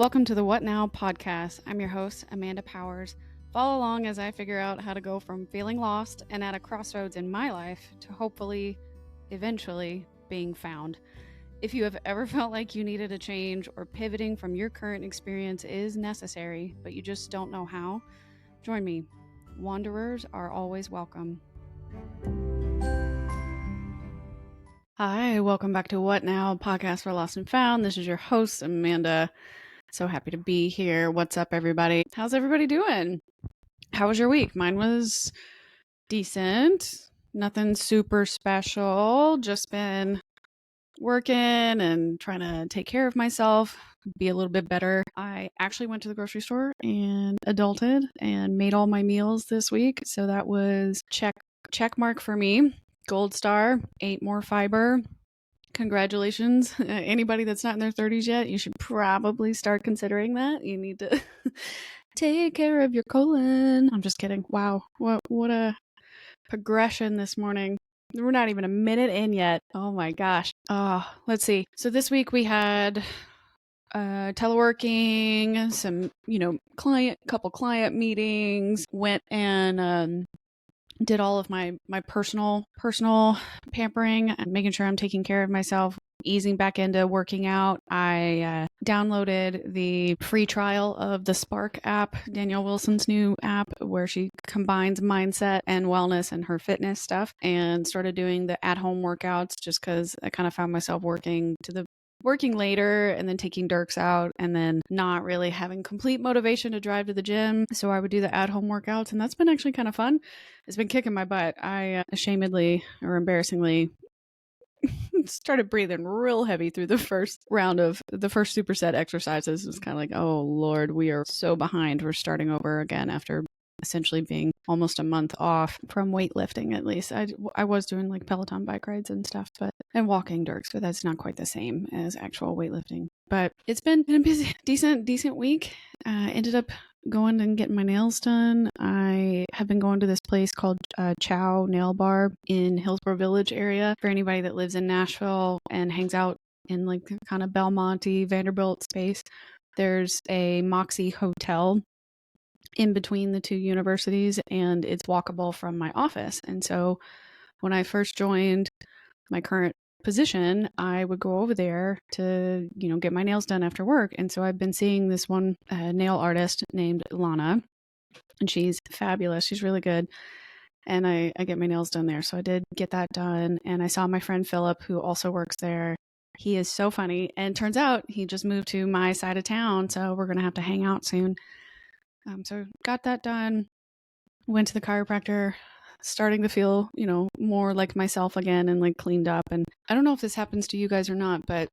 Welcome to the What Now podcast. I'm your host, Amanda Powers. Follow along as I figure out how to go from feeling lost and at a crossroads in my life to hopefully, eventually, being found. If you have ever felt like you needed a change or pivoting from your current experience is necessary, but you just don't know how, join me. Wanderers are always welcome. Hi, welcome back to What Now, podcast for Lost and Found. This is your host, Amanda. So happy to be here. What's up, everybody? How's everybody doing? How was your week? Mine was decent. Nothing super special. Just been working and trying to take care of myself, be a little bit better. I actually went to the grocery store and adulted and made all my meals this week. So that was check mark for me. Gold star, ate more fiber. Congratulations. Anybody that's not in their 30s yet, you should probably start considering that. You need to take care of your colon. I'm just kidding. Wow. What a progression this morning. We're not even a minute in yet. Oh my gosh. Let's see. So this week we had teleworking, some, couple client meetings, went and did all of my personal pampering and making sure I'm taking care of myself, easing back into working out. I downloaded the free trial of the Spark app, Danielle Wilson's new app, where she combines mindset and wellness and her fitness stuff, and started doing the at-home workouts just because I kind of found myself working later and then taking Dirks out and then not really having complete motivation to drive to the gym. So I would do the at-home workouts, and that's been actually kind of fun. It's been kicking my butt. I ashamedly or embarrassingly started breathing real heavy through the first round of the first superset exercises. It was kind of like, oh Lord, we are so behind. We're starting over again after essentially being almost a month off from weightlifting. At least I was doing like Peloton bike rides and stuff, and walking Dirks, but that's not quite the same as actual weightlifting. But it's been a busy, decent week. Ended up going and getting my nails done. I have been going to this place called Chow Nail Bar in Hillsborough Village area. For anybody that lives in Nashville and hangs out in like kind of Belmonte, Vanderbilt space, there's a Moxie Hotel in between the two universities, and it's walkable from my office. And so when I first joined my current position, I would go over there to, get my nails done after work. And so I've been seeing this one nail artist named Lana, and she's fabulous. She's really good. And I get my nails done there. So I did get that done. And I saw my friend Philip, who also works there. He is so funny. And turns out he just moved to my side of town. So we're going to have to hang out soon. So got that done, went to the chiropractor, starting to feel, more like myself again and like cleaned up. And I don't know if this happens to you guys or not, but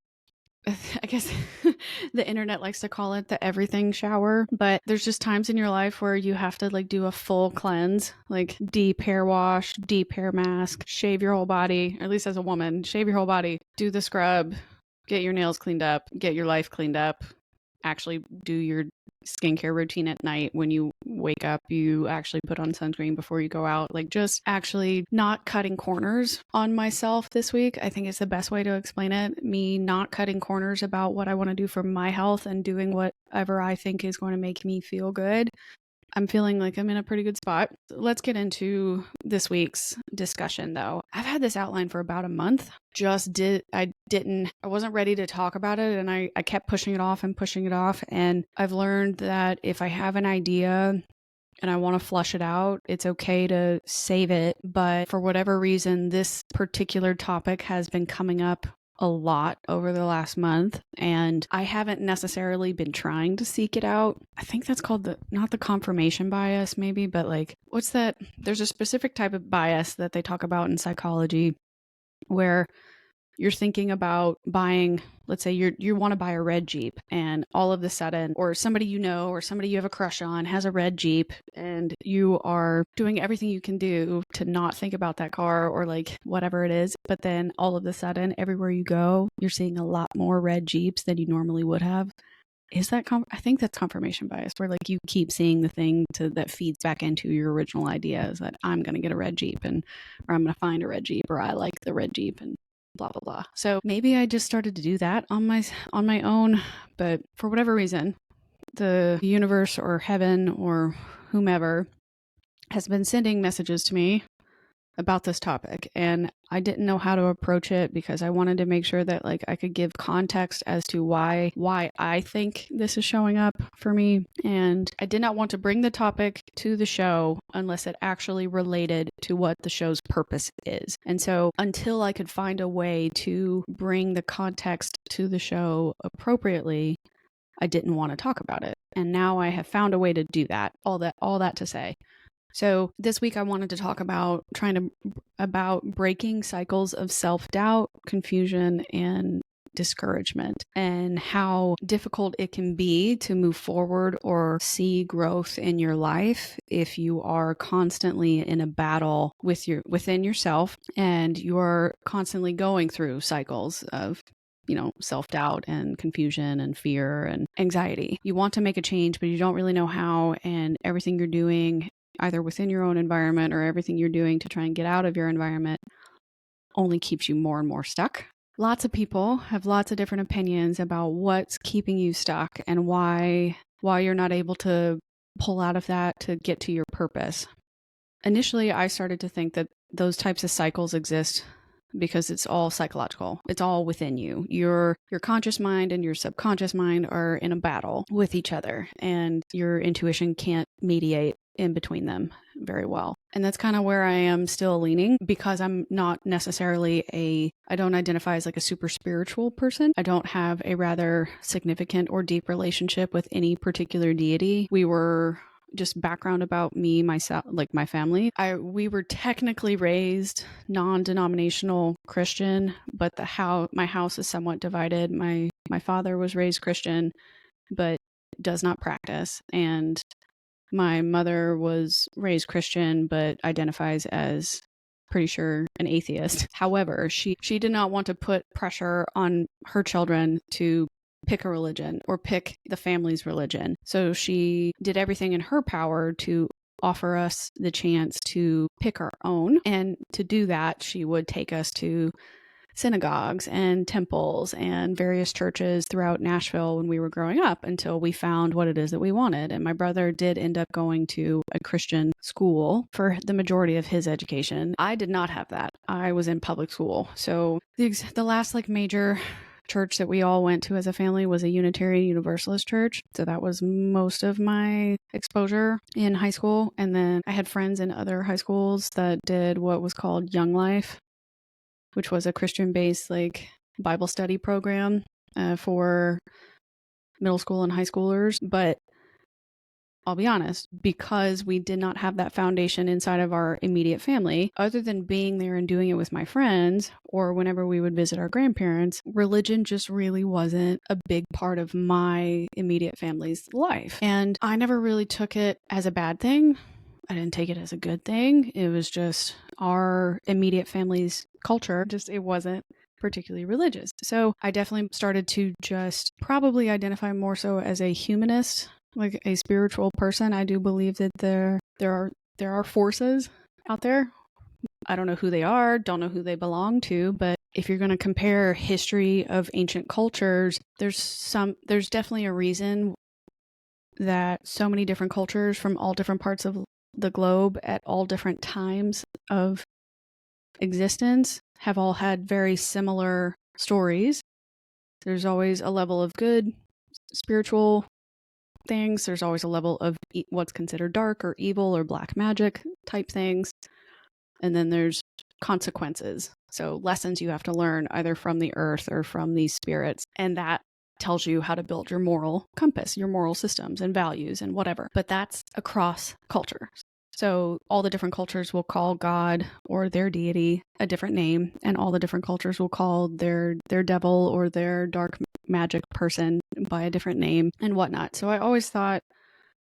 I guess the internet likes to call it the everything shower. But there's just times in your life where you have to like do a full cleanse, like deep hair wash, deep hair mask, shave your whole body, or at least as a woman, shave your whole body, do the scrub, get your nails cleaned up, get your life cleaned up, actually do your skincare routine at night. When you wake up, you actually put on sunscreen before you go out. Like just actually not cutting corners on myself this week, I think is the best way to explain it. Me not cutting corners about what I want to do for my health and doing whatever I think is going to make me feel good. I'm feeling like I'm in a pretty good spot. Let's get into this week's discussion though. I've had this outline for about a month. I wasn't ready to talk about it, and I kept pushing it off. And I've learned that if I have an idea and I want to flush it out, it's okay to save it. But for whatever reason, this particular topic has been coming up a lot over the last month, and I haven't necessarily been trying to seek it out. I think that's called not the confirmation bias maybe, but like, what's that? There's a specific type of bias that they talk about in psychology where you're thinking about buying, let's say you want to buy a red Jeep, and all of a sudden, or somebody or somebody you have a crush on has a red Jeep, and you are doing everything you can do to not think about that car or like whatever it is. But then all of a sudden, everywhere you go, you're seeing a lot more red Jeeps than you normally would have. Is that I think that's confirmation bias, where like you keep seeing the thing that feeds back into your original idea, is that I'm going to get a red Jeep, or I'm going to find a red Jeep, or I like the red Jeep. And blah, blah, blah. So maybe I just started to do that on my own, but for whatever reason, the universe or heaven or whomever has been sending messages to me about this topic, and I didn't know how to approach it because I wanted to make sure that like I could give context as to why I think this is showing up for me, and I did not want to bring the topic to the show unless it actually related to what the show's purpose is. And so until I could find a way to bring the context to the show appropriately, I didn't want to talk about it. And now I have found a way to do that. All that to say. So this week I wanted to talk about breaking cycles of self-doubt, confusion, and discouragement, and how difficult it can be to move forward or see growth in your life if you are constantly in a battle within yourself, and you're constantly going through cycles of self-doubt and confusion and fear and anxiety. You want to make a change, but you don't really know how, and everything you're doing either within your own environment or everything you're doing to try and get out of your environment only keeps you more and more stuck. Lots of people have lots of different opinions about what's keeping you stuck and why you're not able to pull out of that to get to your purpose. Initially, I started to think that those types of cycles exist because it's all psychological. It's all within you. Your conscious mind and your subconscious mind are in a battle with each other, and your intuition can't mediate in between them very well. And that's kind of where I am still leaning, because I'm not necessarily I don't identify as like a super spiritual person. I don't have a rather significant or deep relationship with any particular deity. We were just background about me, myself, like my family. We were technically raised non-denominational Christian, but my house is somewhat divided. My father was raised Christian, but does not practice, and my mother was raised Christian, but identifies as, pretty sure, an atheist. However, she did not want to put pressure on her children to pick a religion or pick the family's religion. So she did everything in her power to offer us the chance to pick our own. And to do that, she would take us to synagogues and temples and various churches throughout Nashville when we were growing up until we found what it is that we wanted. And my brother did end up going to a Christian school for the majority of his education. I did not have that. I was in public school. So the last major church that we all went to as a family was a Unitarian Universalist church. So that was most of my exposure in high school. And then I had friends in other high schools that did what was called Young Life, which was a Christian-based Bible study program for middle school and high schoolers. But I'll be honest, because we did not have that foundation inside of our immediate family, other than being there and doing it with my friends or whenever we would visit our grandparents, religion just really wasn't a big part of my immediate family's life. And I never really took it as a bad thing. I didn't take it as a good thing. It was just our immediate family's culture. It wasn't particularly religious. So I definitely started to just probably identify more so as a humanist, like a spiritual person. I do believe that there are forces out there. I don't know who they are, don't know who they belong to, but if you're going to compare history of ancient cultures, there's definitely a reason that so many different cultures from all different parts of the globe at all different times of existence have all had very similar stories. There's always a level of good spiritual things. There's always a level of what's considered dark or evil or black magic type things. And then there's consequences. So lessons you have to learn either from the earth or from these spirits. And that tells you how to build your moral compass, your moral systems and values and whatever. But that's across culture. So all the different cultures will call God or their deity a different name, and all the different cultures will call their devil or their dark magic person by a different name and whatnot. So I always thought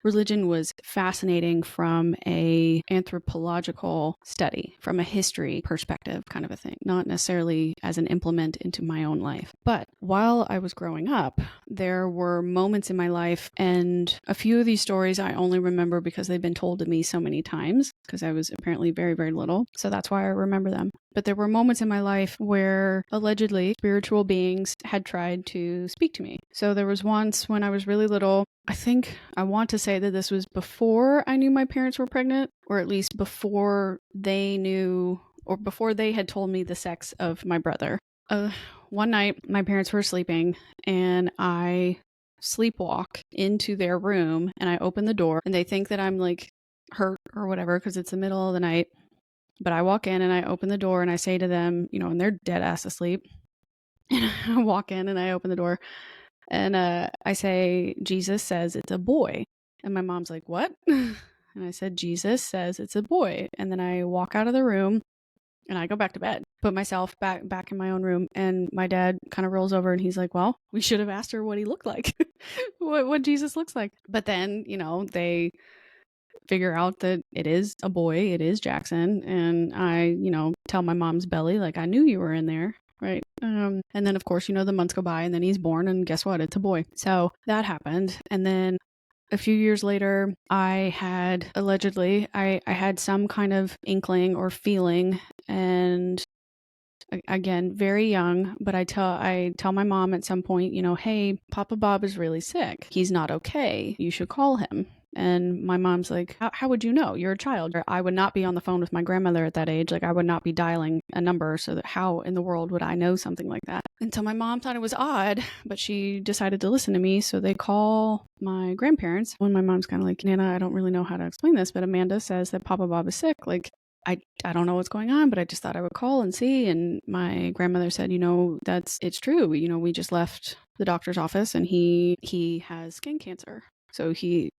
religion was fascinating from a anthropological study, from a history perspective kind of a thing, not necessarily as an implement into my own life. But while I was growing up, there were moments in my life, and a few of these stories I only remember because they've been told to me so many times, because I was apparently very, very little. So that's why I remember them. But there were moments in my life where allegedly spiritual beings had tried to speak to me. So there was once when I was really little. I want to say that this was before I knew my parents were pregnant, or at least before they knew, or before they had told me the sex of my brother. One night, my parents were sleeping, and I sleepwalk into their room, and I open the door, and they think that I'm like hurt or whatever because it's the middle of the night. But I walk in and I open the door and I say to them, and they're dead ass asleep. And I walk in and I open the door and I say, Jesus says it's a boy. And my mom's like, what? And I said, Jesus says it's a boy. And then I walk out of the room and I go back to bed, put myself back in my own room. And my dad kind of rolls over and he's like, well, we should have asked her what he looked like, what Jesus looks like. But then, they figure out that it is a boy, it is Jackson. And I, tell my mom's belly, like, I knew you were in there. Right. And then, of course, the months go by and then he's born and guess what? It's a boy. So that happened. And then a few years later, I had allegedly, I had some kind of inkling or feeling. And again, very young, but I tell my mom at some point, hey, Papa Bob is really sick. He's not okay. You should call him. And my mom's like, how would you know? You're a child. I would not be on the phone with my grandmother at that age. Like, I would not be dialing a number. So that how in the world would I know something like that? And so my mom thought it was odd, but she decided to listen to me. So they call my grandparents. When my mom's kind of like, Nana, I don't really know how to explain this, but Amanda says that Papa Bob is sick. Like, I don't know what's going on, but I just thought I would call and see. And my grandmother said, it's true. We just left the doctor's office and he has skin cancer. So he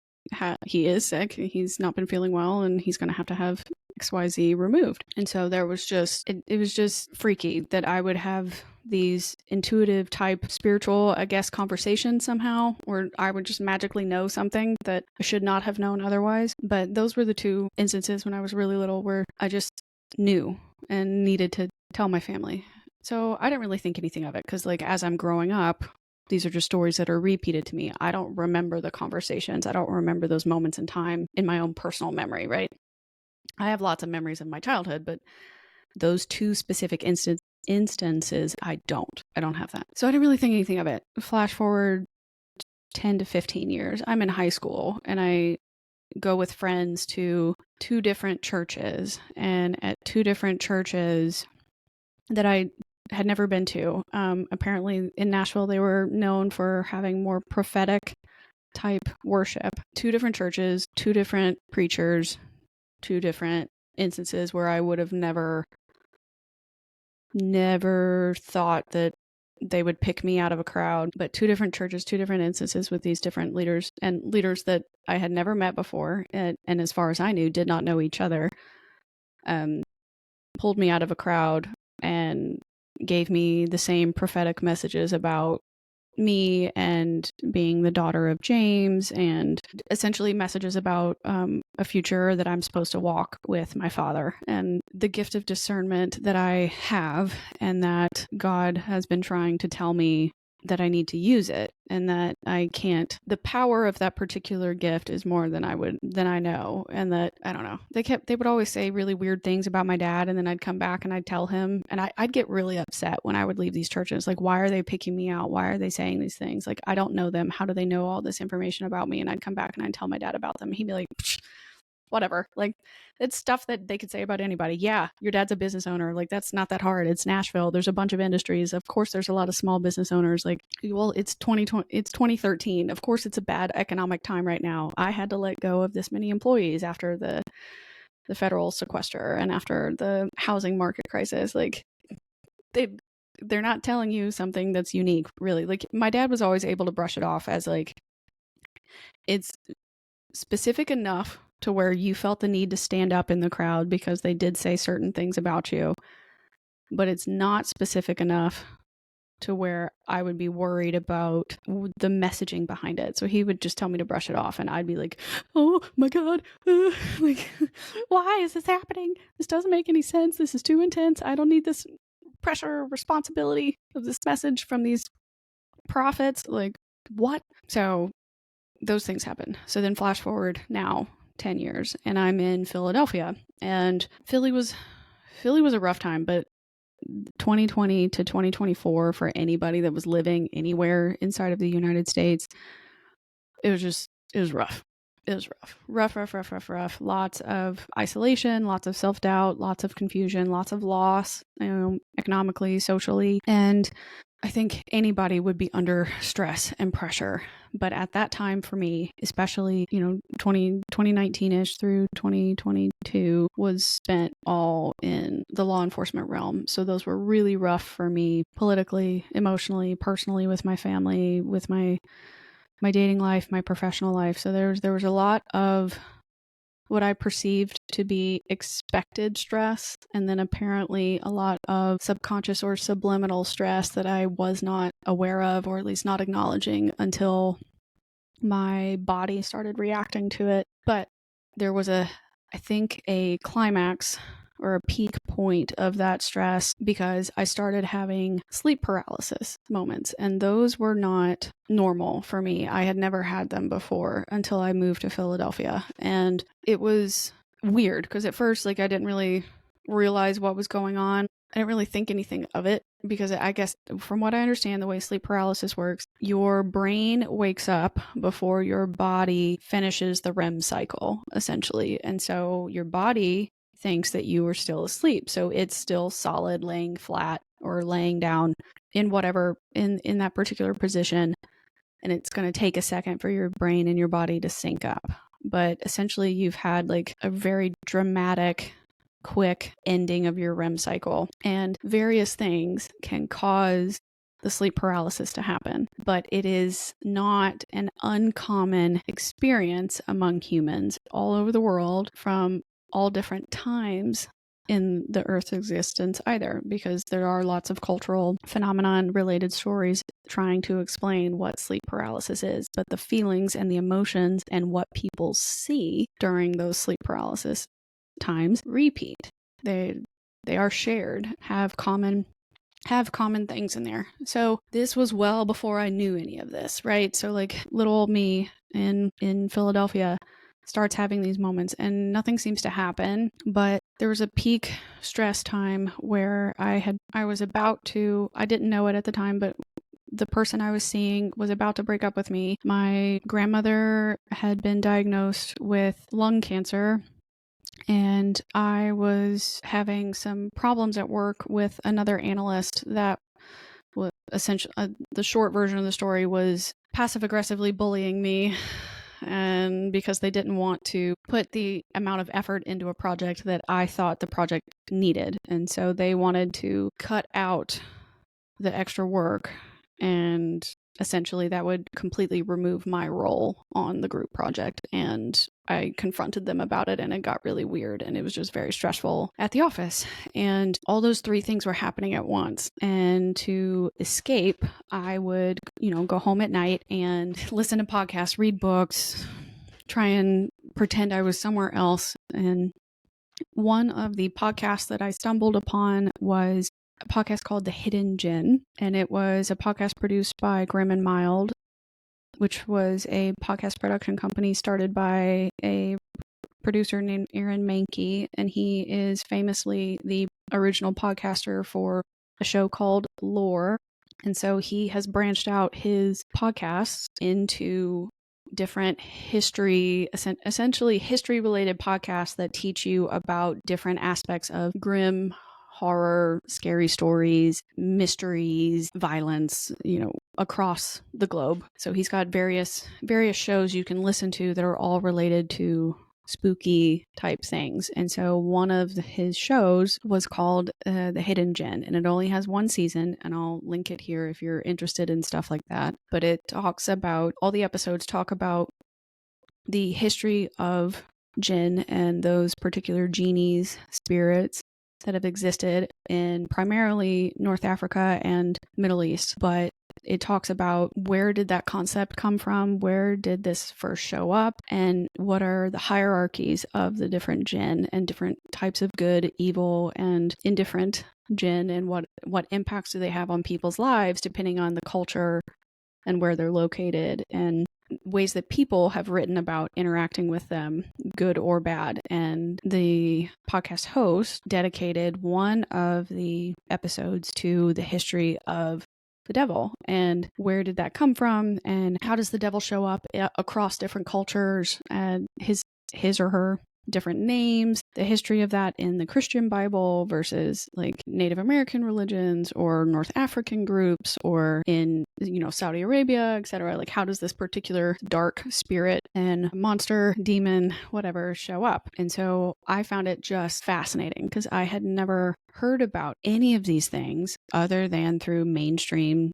is sick. He's not been feeling well and he's going to have XYZ removed. And so there was just, it was just freaky that I would have these intuitive type spiritual, I guess, conversations somehow, or I would just magically know something that I should not have known otherwise. But those were the two instances when I was really little where I just knew and needed to tell my family. So I didn't really think anything of it because, like, as I'm growing up, these are just stories that are repeated to me. I don't remember the conversations. I don't remember those moments in time in my own personal memory, right? I have lots of memories of my childhood, but those two specific instances, I don't have that. So I didn't really think anything of it. Flash forward 10 to 15 years. I'm in high school and I go with friends to two different churches, and at two different churches that I had never been to. Apparently in Nashville, they were known for having more prophetic type worship. Two different churches, two different preachers, two different instances where I would have never thought that they would pick me out of a crowd, but two different churches, two different instances with these different leaders and leaders that I had never met before. And as far as I knew, did not know each other, pulled me out of a crowd and gave me the same prophetic messages about me and being the daughter of James, and essentially messages about a future that I'm supposed to walk with my father, and the gift of discernment that I have, and that God has been trying to tell me that I need to use it, and that I can't. The power of that particular gift is more than I know, and that I don't know. They would always say really weird things about my dad, and then I'd come back and I'd tell him, and I'd get really upset when I would leave these churches. Like, why are they picking me out? Why are they saying these things? Like, I don't know them. How do they know all this information about me? And I'd come back and I'd tell my dad about them. He'd be like, whatever. Like, it's stuff that they could say about anybody. Yeah, your dad's a business owner. Like, that's not that hard. It's Nashville. There's a bunch of industries. Of course, there's a lot of small business owners. Like, well, it's 2013. Of course, it's a bad economic time right now. I had to let go of this many employees after the federal sequester and after the housing market crisis. Like, they're not telling you something that's unique, really. Like, my dad was always able to brush it off as like, it's specific enough to where you felt the need to stand up in the crowd because they did say certain things about you, but it's not specific enough to where I would be worried about the messaging behind it. So he would just tell me to brush it off, and I'd be like, oh my God, like, why is this happening? This doesn't make any sense. This is too intense. I don't need this pressure, responsibility of this message from these prophets. Like, what? So those things happen. So then flash forward now 10 years and I'm in Philadelphia, and Philly was Philly was a rough time, but 2020 to 2024 for anybody that was living anywhere inside of the United States, it was rough. It was rough. Lots of isolation, lots of self-doubt, lots of confusion, lots of loss, economically, socially. And I think anybody would be under stress and pressure. But at that time for me, especially, 2019-ish through 2022 was spent all in the law enforcement realm. So those were really rough for me politically, emotionally, personally, with my family, with my dating life, my professional life. So there was a lot of what I perceived to be expected stress, and then apparently a lot of subconscious or subliminal stress that I was not aware of, or at least not acknowledging until my body started reacting to it. But there was I think a climax or a peak point of that stress because I started having sleep paralysis moments, and those were not normal for me. I had never had them before until I moved to Philadelphia, and it was weird because at first, I didn't really realize what was going on. I didn't really think anything of it because I guess from what I understand, the way sleep paralysis works, your brain wakes up before your body finishes the REM cycle, essentially. And so your body thinks that you are still asleep. So it's still solid, laying flat or laying down in whatever, in that particular position. And it's going to take a second for your brain and your body to sync up. But essentially you've had a very dramatic, quick ending of your REM cycle, and various things can cause the sleep paralysis to happen. But it is not an uncommon experience among humans all over the world from all different times in the Earth's existence either, because there are lots of cultural phenomenon related stories trying to explain what sleep paralysis is. But the feelings and the emotions and what people see during those sleep paralysis times repeat. They are shared, have common things in there. So this was well before I knew any of this, right? So little old me in Philadelphia starts having these moments and nothing seems to happen. But there was a peak stress time where I didn't know it at the time, but the person I was seeing was about to break up with me. My grandmother had been diagnosed with lung cancer, and I was having some problems at work with another analyst that was essentially, the short version of the story was passive aggressively bullying me, and because they didn't want to put the amount of effort into a project that I thought the project needed. And so they wanted to cut out the extra work, and essentially that would completely remove my role on the group project. And I confronted them about it, and it got really weird, and it was just very stressful at the office. And all those three things were happening at once. And to escape, I would, go home at night and listen to podcasts, read books, try and pretend I was somewhere else. And one of the podcasts that I stumbled upon was a podcast called The Hidden Gin, and it was a podcast produced by Grim and Mild, which was a podcast production company started by a producer named Aaron Mahnke, and he is famously the original podcaster for a show called Lore. And so he has branched out his podcasts into different essentially history-related podcasts that teach you about different aspects of grim, horror, scary stories, mysteries, violence, across the globe. So he's got various shows you can listen to that are all related to spooky type things. And so one of his shows was called The Hidden Gin, and it only has one season, and I'll link it here if you're interested in stuff like that. But it talks about, all the episodes talk about the history of gin and those particular genies, spirits that have existed in primarily North Africa and Middle East. But it talks about where did that concept come from? Where did this first show up? And what are the hierarchies of the different jinn and different types of good, evil, and indifferent jinn, and what impacts do they have on people's lives depending on the culture and where they're located? And ways that people have written about interacting with them, good or bad. And the podcast host dedicated one of the episodes to the history of the devil and where did that come from and how does the devil show up across different cultures and his or her different names, the history of that in the Christian Bible versus like Native American religions or North African groups or in, Saudi Arabia, etc. Like how does this particular dark spirit and monster, demon, whatever show up? And so I found it just fascinating because I had never heard about any of these things other than through mainstream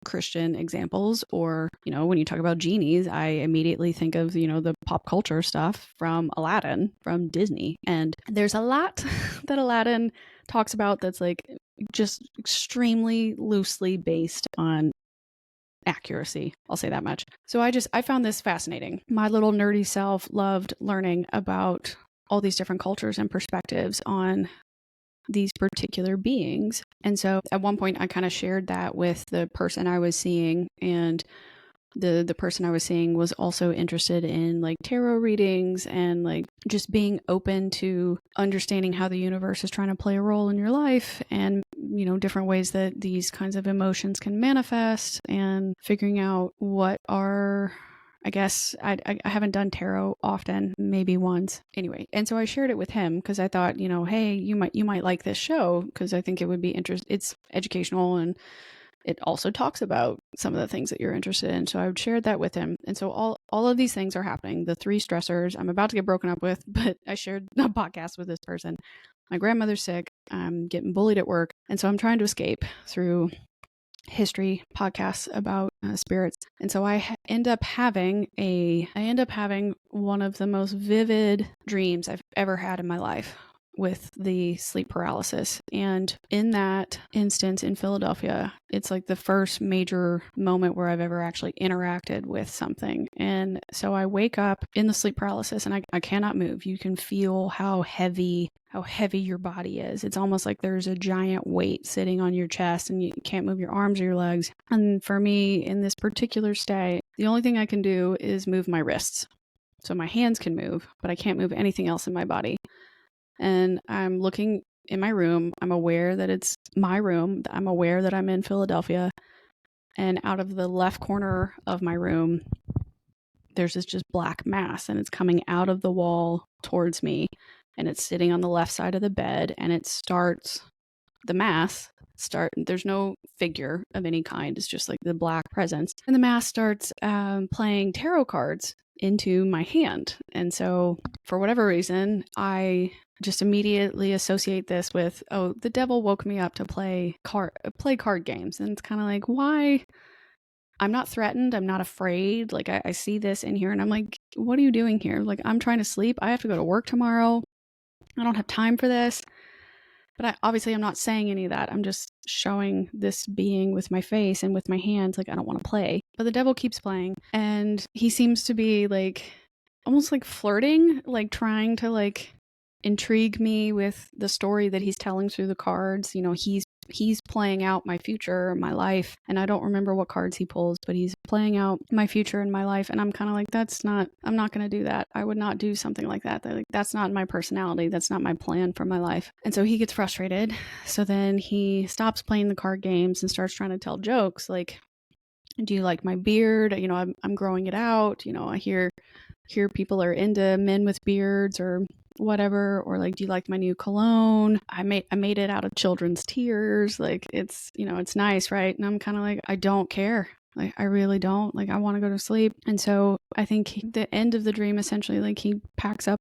Christian examples or, when you talk about genies, I immediately think of, the pop culture stuff from Aladdin, from Disney. And there's a lot that Aladdin talks about that's like just extremely loosely based on accuracy. I'll say that much. So I found this fascinating. My little nerdy self loved learning about all these different cultures and perspectives on these particular beings. And so at one point I kind of shared that with the person I was seeing, and the person I was seeing was also interested in like tarot readings and like just being open to understanding how the universe is trying to play a role in your life and different ways that these kinds of emotions can manifest and figuring out what are, I guess I haven't done tarot often, maybe once. Anyway, and so I shared it with him because I thought, hey, you might like this show because I think it would be it's educational and it also talks about some of the things that you're interested in. So I shared that with him. And so all of these things are happening. The 3 stressors I'm about to get broken up with, but I shared a podcast with this person. My grandmother's sick. I'm getting bullied at work. And so I'm trying to escape through history podcasts about spirits. And so I end up having one of the most vivid dreams I've ever had in my life with the sleep paralysis. And in that instance in Philadelphia, it's like the first major moment where I've ever actually interacted with something. And so I wake up in the sleep paralysis and I cannot move. You can feel how heavy your body is. It's almost like there's a giant weight sitting on your chest and you can't move your arms or your legs. And for me, in this particular stay, the only thing I can do is move my wrists. So my hands can move, but I can't move anything else in my body. And I'm looking in my room. I'm aware that it's my room. I'm aware that I'm in Philadelphia. And out of the left corner of my room, there's this just black mass, and it's coming out of the wall towards me. And it's sitting on the left side of the bed, and there's no figure of any kind. It's just like the black presence. And the mass starts playing tarot cards into my hand. And so for whatever reason, I just immediately associate this with, oh, the devil woke me up to play card games. And it's kind of like, why? I'm not threatened. I'm not afraid. Like I see this in here and I'm like, what are you doing here? Like I'm trying to sleep. I have to go to work tomorrow. I don't have time for this. But I'm not saying any of that. I'm just showing this being with my face and with my hands, like I don't want to play. But the devil keeps playing, and he seems to be like almost like flirting, like trying to like intrigue me with the story that he's telling through the cards. He's playing out my future, my life, and I don't remember what cards he pulls, but he's playing out my future and my life. And I'm kind of like, I'm not going to do that. I would not do something like that. That's not my personality. That's not my plan for my life. And so he gets frustrated. So then he stops playing the card games and starts trying to tell jokes like, do you like my beard? I'm growing it out. I hear people are into men with beards or whatever, or like, do you like my new cologne? I made it out of children's tears. Like it's nice, right? And I'm kind of like, I don't care. Like I really don't. Like I want to go to sleep. And so I think the end of the dream, essentially, like he packs up,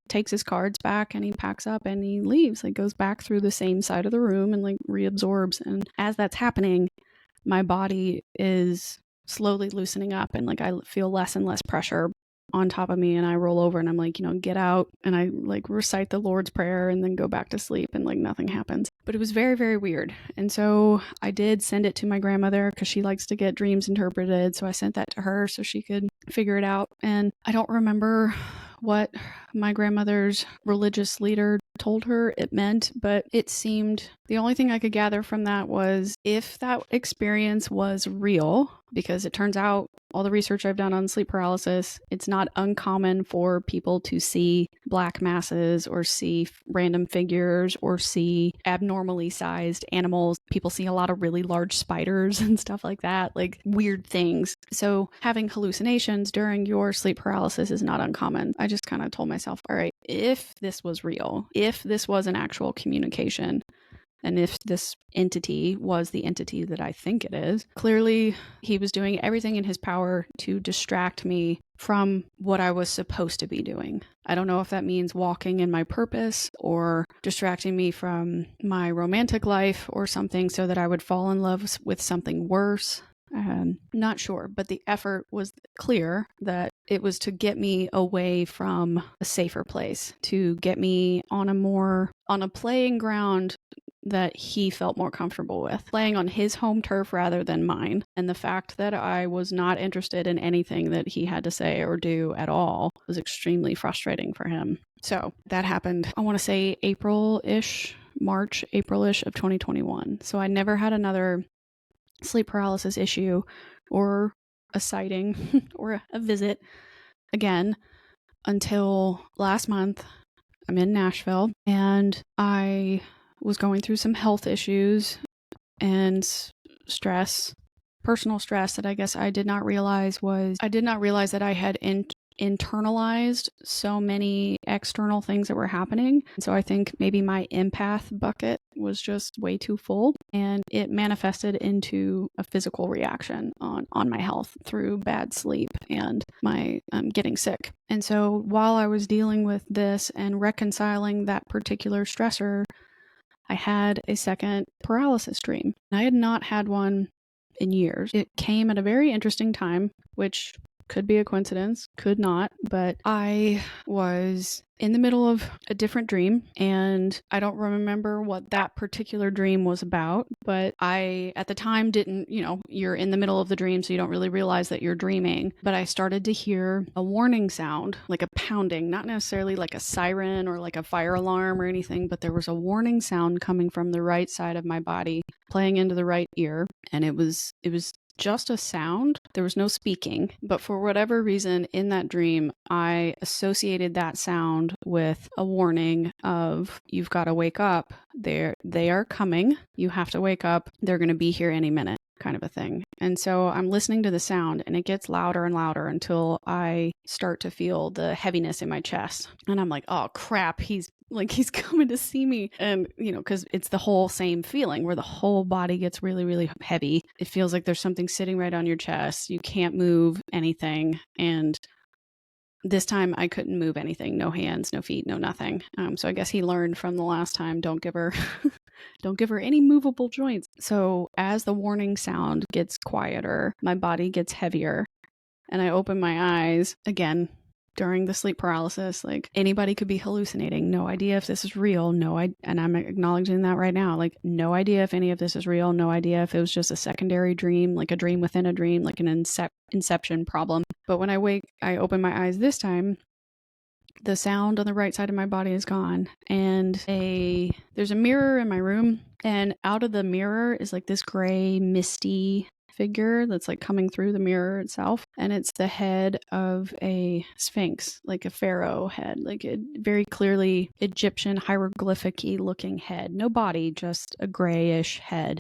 takes his cards back and he packs up and he leaves, like goes back through the same side of the room and like reabsorbs. And as that's happening, my body is slowly loosening up and like I feel less and less pressure on top of me, and I roll over and I'm like, get out, and I like recite the Lord's Prayer and then go back to sleep and like nothing happens. But it was very, very weird. And so I did send it to my grandmother because she likes to get dreams interpreted. So I sent that to her so she could figure it out. And I don't remember what my grandmother's religious leader told her it meant, but it seemed the only thing I could gather from that was if that experience was real, because it turns out all the research I've done on sleep paralysis, it's not uncommon for people to see black masses or see random figures or see abnormally sized animals. People see a lot of really large spiders and stuff like that, like weird things. So having hallucinations during your sleep paralysis is not uncommon. I just kind of told myself, all right, if this was real, if this was an actual communication, and if this entity was the entity that I think it is, clearly he was doing everything in his power to distract me from what I was supposed to be doing. I don't know if that means walking in my purpose or distracting me from my romantic life or something so that I would fall in love with something worse. Not sure, but the effort was clear that it was to get me away from a safer place, to get me on a playing ground that he felt more comfortable with, playing on his home turf rather than mine. And the fact that I was not interested in anything that he had to say or do at all was extremely frustrating for him. So that happened, I want to say April-ish of 2021. So I never had another sleep paralysis issue or a sighting or a visit again until last month. I'm in Nashville and I was going through some health issues and stress, personal stress that I guess I did not realize that I had internalized so many external things that were happening. So I think maybe my empath bucket was just way too full, and it manifested into a physical reaction on my health through bad sleep and my getting sick. And so while I was dealing with this and reconciling that particular stressor, I had a second paralysis dream. I had not had one in years. It came at a very interesting time, which could be a coincidence, could not, but I was in the middle of a different dream, and I don't remember what that particular dream was about, but I, at the time, didn't, you're in the middle of the dream, so you don't really realize that you're dreaming, but I started to hear a warning sound, like a pounding, not necessarily like a siren or like a fire alarm or anything, but there was a warning sound coming from the right side of my body, playing into the right ear, and it was just a sound. There was no speaking, but for whatever reason in that dream, I associated that sound with a warning of, you've got to wake up. They are coming. You have to wake up. They're going to be here any minute, kind of a thing. And so I'm listening to the sound and it gets louder and louder until I start to feel the heaviness in my chest. And I'm like, oh crap, he's coming to see me. And, because it's the whole same feeling where the whole body gets really, really heavy. It feels like there's something sitting right on your chest. You can't move anything. And this time I couldn't move anything. No hands, no feet, no nothing. So I guess he learned from the last time, don't give her any movable joints. So as the warning sound gets quieter, my body gets heavier, and I open my eyes again. During the sleep paralysis, like anybody could be hallucinating. No idea if this is real. And I'm acknowledging that right now. Like no idea if any of this is real. No idea if it was just a secondary dream, like a dream within a dream, like an inception problem. But when I open my eyes this time, the sound on the right side of my body is gone. And there's a mirror in my room, and out of the mirror is like this gray, misty figure that's like coming through the mirror itself, and it's the head of a sphinx, like a pharaoh head, like a very clearly Egyptian hieroglyphic-y looking head. No body, just a grayish head.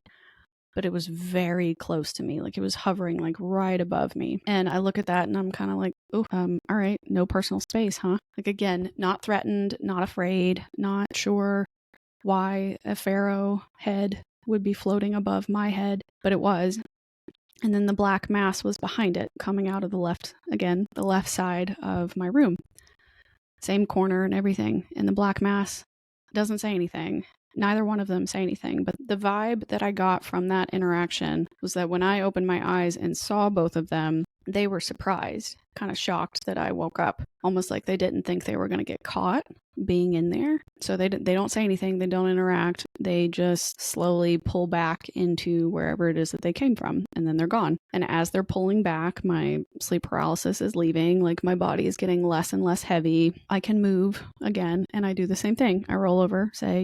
But it was very close to me, like it was hovering like right above me. And I look at that and I'm kind of like, oh, all right, no personal space, huh? Like again, not threatened, not afraid, not sure why a pharaoh head would be floating above my head, but it was. And then the black mass was behind it, coming out of the left side of my room. Same corner and everything. And the black mass doesn't say anything. Neither one of them say anything. But the vibe that I got from that interaction was that when I opened my eyes and saw both of them, they were surprised, kind of shocked that I woke up, almost like they didn't think they were going to get caught being in there. So they don't say anything, they don't interact, they just slowly pull back into wherever it is that they came from, and then they're gone. And as they're pulling back, my sleep paralysis is leaving, like my body is getting less and less heavy. I can move again, and I do the same thing. I roll over, say,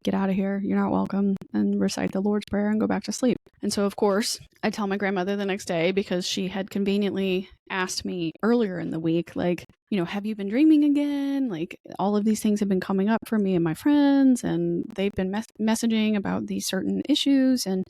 get out of here. You're not welcome, and recite the Lord's Prayer and go back to sleep. And so, of course, I tell my grandmother the next day because she had conveniently asked me earlier in the week, like, have you been dreaming again? Like, all of these things have been coming up for me and my friends, and they've been messaging about these certain issues. And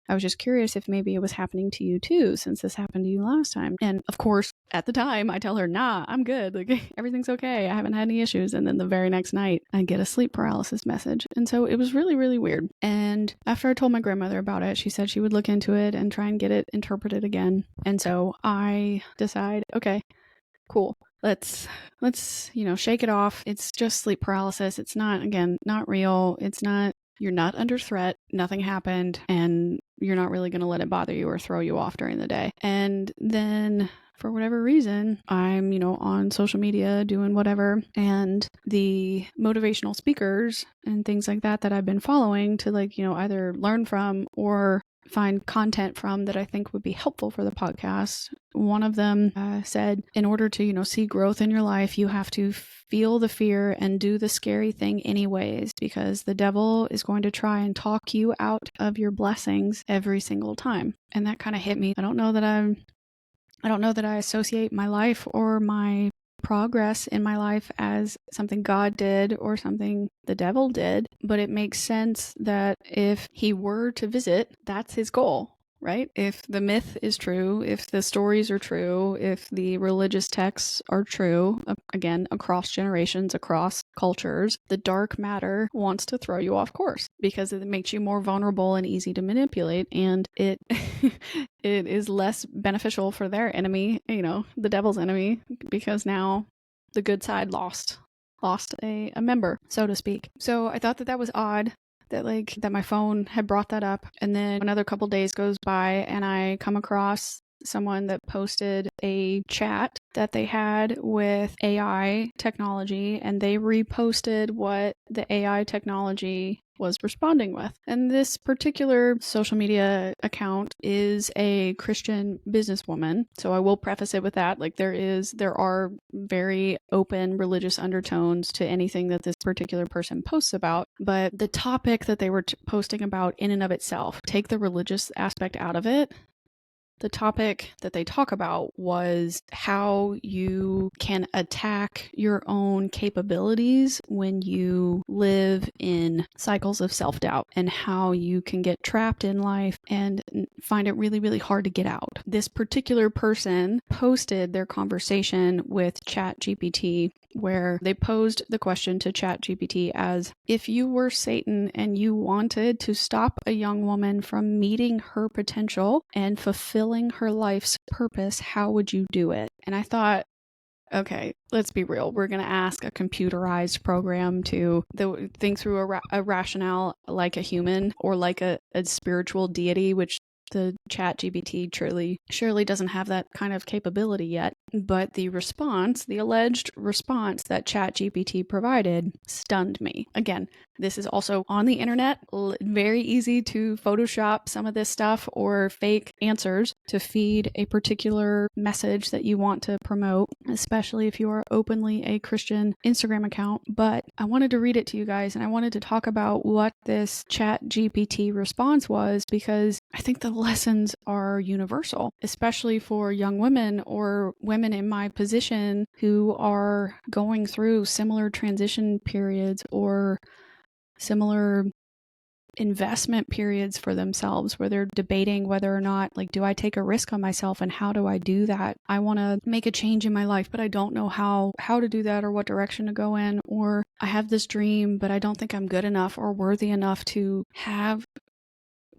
I was just curious if maybe it was happening to you too, since this happened to you last time. And of course, at the time, I tell her, nah, I'm good. Like, everything's okay. I haven't had any issues. And then the very next night, I get a sleep paralysis message. And so it was really, really weird. And after I told my grandmother about it, she said she would look into it and try and get it interpreted again. And so I decide, okay, cool. Let's shake it off. It's just sleep paralysis. It's not real. You're not under threat. Nothing happened. And you're not really going to let it bother you or throw you off during the day. And then for whatever reason, I'm, on social media doing whatever. And the motivational speakers and things like that I've been following to either learn from or find content from that I think would be helpful for the podcast. One of them said, in order to, see growth in your life, you have to feel the fear and do the scary thing anyways, because the devil is going to try and talk you out of your blessings every single time. And that kind of hit me. I don't know that I associate my life or my progress in my life as something God did or something the devil did, but it makes sense that if he were to visit, that's his goal, right? If the myth is true, if the stories are true, if the religious texts are true, again, across generations, across cultures, the dark matter wants to throw you off course because it makes you more vulnerable and easy to manipulate, and it it is less beneficial for their enemy, the devil's enemy, because now the good side lost a member, so to speak. So I thought that was odd that my phone had brought that up. And then another couple days goes by and I come across someone that posted a chat that they had with AI technology, and they reposted what the AI technology was responding with. And this particular social media account is a Christian businesswoman. So I will preface it with that. Like, there are very open religious undertones to anything that this particular person posts about. But the topic that they were posting about in and of itself, take the religious aspect out of it. The topic that they talk about was how you can attack your own capabilities when you live in cycles of self-doubt, and how you can get trapped in life and find it really, really hard to get out. This particular person posted their conversation with ChatGPT, where they posed the question to ChatGPT as, if you were Satan and you wanted to stop a young woman from meeting her potential and fulfilling her life's purpose, how would you do it? And I thought, okay, let's be real. We're going to ask a computerized program to think through a rationale like a human, or like a spiritual deity, which the ChatGPT surely doesn't have that kind of capability yet. But the alleged response that ChatGPT provided stunned me. Again, this is also on the internet. Very easy to Photoshop some of this stuff or fake answers to feed a particular message that you want to promote, especially if you are openly a Christian Instagram account. But I wanted to read it to you guys, and I wanted to talk about what this ChatGPT response was, because I think the lessons are universal, especially for young women or women in my position who are going through similar transition periods or similar investment periods for themselves, where they're debating whether or not, like, do I take a risk on myself, and how do I do that? I want to make a change in my life, but I don't know how to do that or what direction to go in. Or I have this dream, but I don't think I'm good enough or worthy enough to have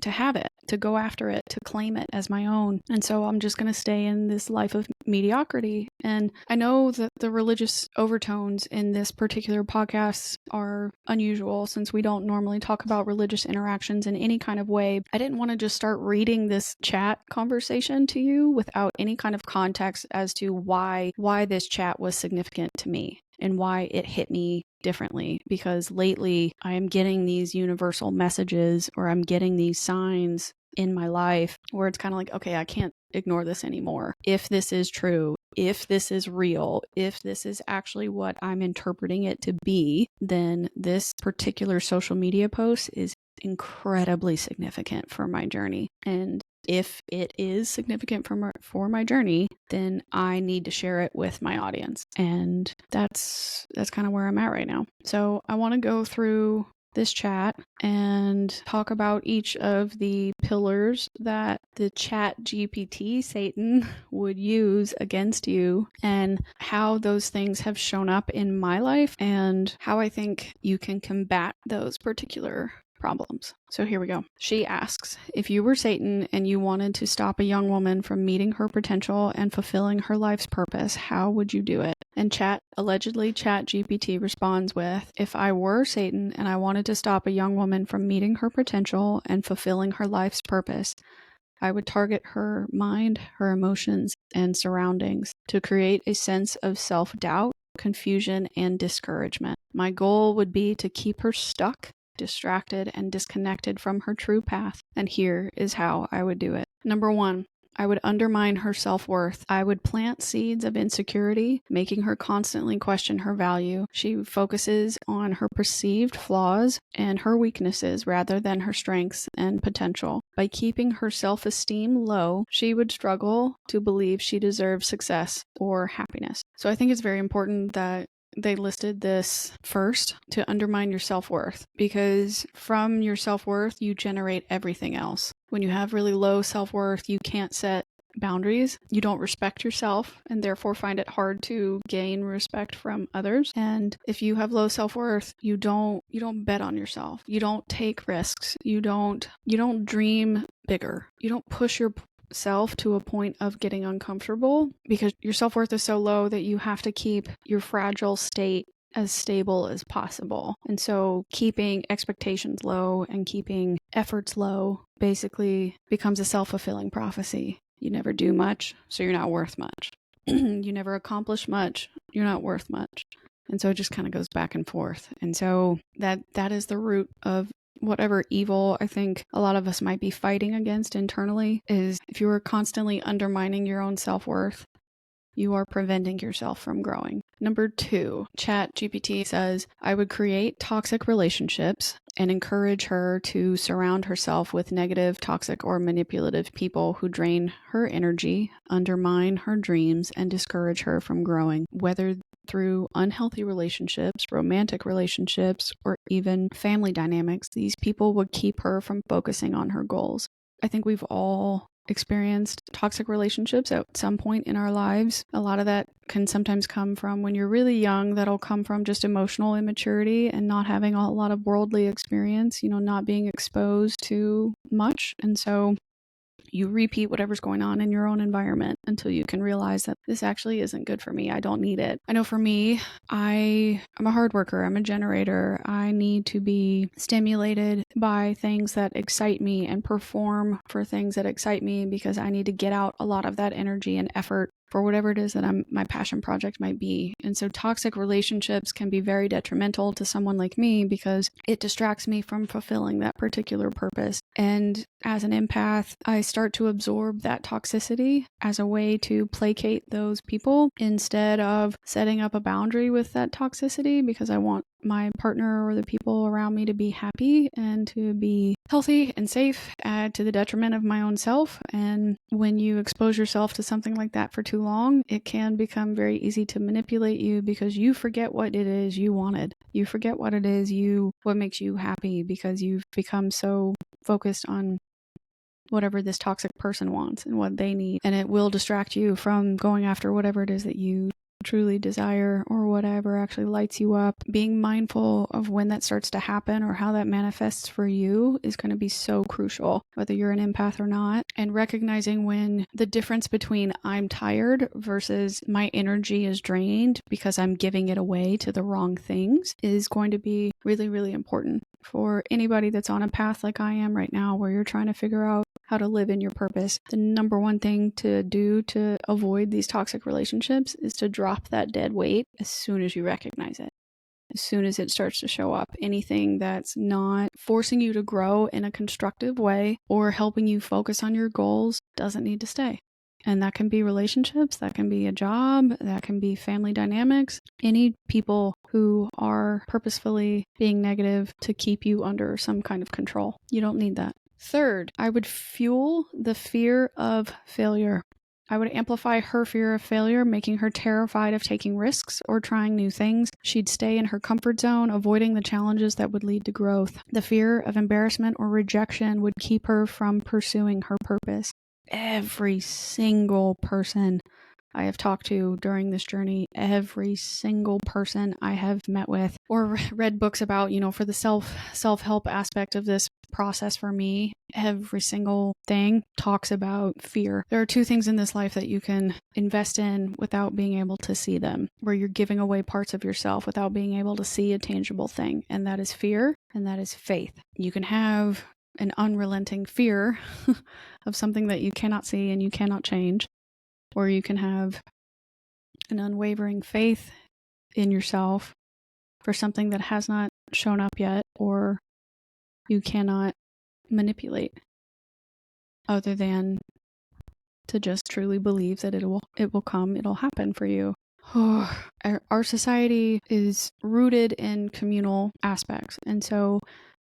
it, to go after it, to claim it as my own. And so I'm just going to stay in this life of mediocrity. And I know that the religious overtones in this particular podcast are unusual, since we don't normally talk about religious interactions in any kind of way. I didn't want to just start reading this chat conversation to you without any kind of context as to why this chat was significant to me and why it hit me differently. Because lately I am getting these universal messages, or I'm getting these signs in my life where it's kind of like, okay, I can't ignore this anymore. If this is true, if this is real, if this is actually what I'm interpreting it to be, then this particular social media post is incredibly significant for my journey. And if it is significant for my journey, then I need to share it with my audience. And that's kind of where I'm at right now. So I want to go through this chat and talk about each of the pillars that the ChatGPT Satan would use against you and how those things have shown up in my life and how I think you can combat those particular problems. So here we go. She asks, if you were Satan and you wanted to stop a young woman from meeting her potential and fulfilling her life's purpose, how would you do it? And allegedly ChatGPT responds with, if I were Satan and I wanted to stop a young woman from meeting her potential and fulfilling her life's purpose, I would target her mind, her emotions, and surroundings to create a sense of self-doubt, confusion, and discouragement. My goal would be to keep her stuck, distracted, and disconnected from her true path. And here is how I would do it. Number 1, I would undermine her self-worth. I would plant seeds of insecurity, making her constantly question her value. She focuses on her perceived flaws and her weaknesses rather than her strengths and potential. By keeping her self-esteem low, she would struggle to believe she deserves success or happiness. So I think it's very important that they listed this first, to undermine your self-worth, because from your self-worth, you generate everything else. When you have really low self-worth, you can't set boundaries. You don't respect yourself and therefore find it hard to gain respect from others. And if you have low self-worth, you don't bet on yourself. You don't take risks. You don't dream bigger. You don't push yourself to a point of getting uncomfortable, because your self-worth is so low that you have to keep your fragile state as stable as possible. And so keeping expectations low and keeping efforts low basically becomes a self-fulfilling prophecy. You never do much, so you're not worth much. You never accomplish much, you're not worth much. And so it just kind of goes back and forth. And so that is the root of whatever evil I think a lot of us might be fighting against internally, is if you are constantly undermining your own self-worth, you are preventing yourself from growing. Number 2, ChatGPT says, I would create toxic relationships and encourage her to surround herself with negative, toxic, or manipulative people who drain her energy, undermine her dreams, and discourage her from growing, whether through unhealthy relationships, romantic relationships, or even family dynamics. These people would keep her from focusing on her goals. I think we've all experienced toxic relationships at some point in our lives. A lot of that can sometimes come from when you're really young. That'll come from just emotional immaturity and not having a lot of worldly experience, not being exposed to much. And so you repeat whatever's going on in your own environment until you can realize that this actually isn't good for me. I don't need it. I know for me, I'm a hard worker. I'm a generator. I need to be stimulated by things that excite me and perform for things that excite me, because I need to get out a lot of that energy and effort for whatever it is that my passion project might be. And so toxic relationships can be very detrimental to someone like me because it distracts me from fulfilling that particular purpose. And as an empath, I start to absorb that toxicity as a way to placate those people instead of setting up a boundary with that toxicity, because I want my partner or the people around me to be happy and to be healthy and safe, to the detriment of my own self. And when you expose yourself to something like that for too long, it can become very easy to manipulate you, because you forget what it is you wanted. You forget what it is what makes you happy, because you've become so focused on whatever this toxic person wants and what they need. And it will distract you from going after whatever it is that you truly desire or whatever actually lights you up. Being mindful of when that starts to happen or how that manifests for you is going to be so crucial, whether you're an empath or not. And recognizing when the difference between I'm tired versus my energy is drained because I'm giving it away to the wrong things is going to be really, really important for anybody that's on a path like I am right now, where you're trying to figure out how to live in your purpose. The number one thing to do to avoid these toxic relationships is to drop that dead weight as soon as you recognize it. as soon as it starts to show up. Anything that's not forcing you to grow in a constructive way or helping you focus on your goals doesn't need to stay. And that can be relationships, that can be a job, that can be family dynamics. Any people who are purposefully being negative to keep you under some kind of control. You don't need that. Third, I would fuel the fear of failure. I would amplify her fear of failure, making her terrified of taking risks or trying new things. She'd stay in her comfort zone, avoiding the challenges that would lead to growth. The fear of embarrassment or rejection would keep her from pursuing her purpose. Every single person I have talked to during this journey, every single person I have met with or read books about, for the self-help aspect of this process for me, every single thing talks about fear. There are two things in this life that you can invest in without being able to see them, where you're giving away parts of yourself without being able to see a tangible thing, and that is fear and that is faith. You can have an unrelenting fear of something that you cannot see and you cannot change, or you can have an unwavering faith in yourself for something that has not shown up yet or you cannot manipulate, other than to just truly believe that it will come, it'll happen for you. Our society is rooted in communal aspects, and so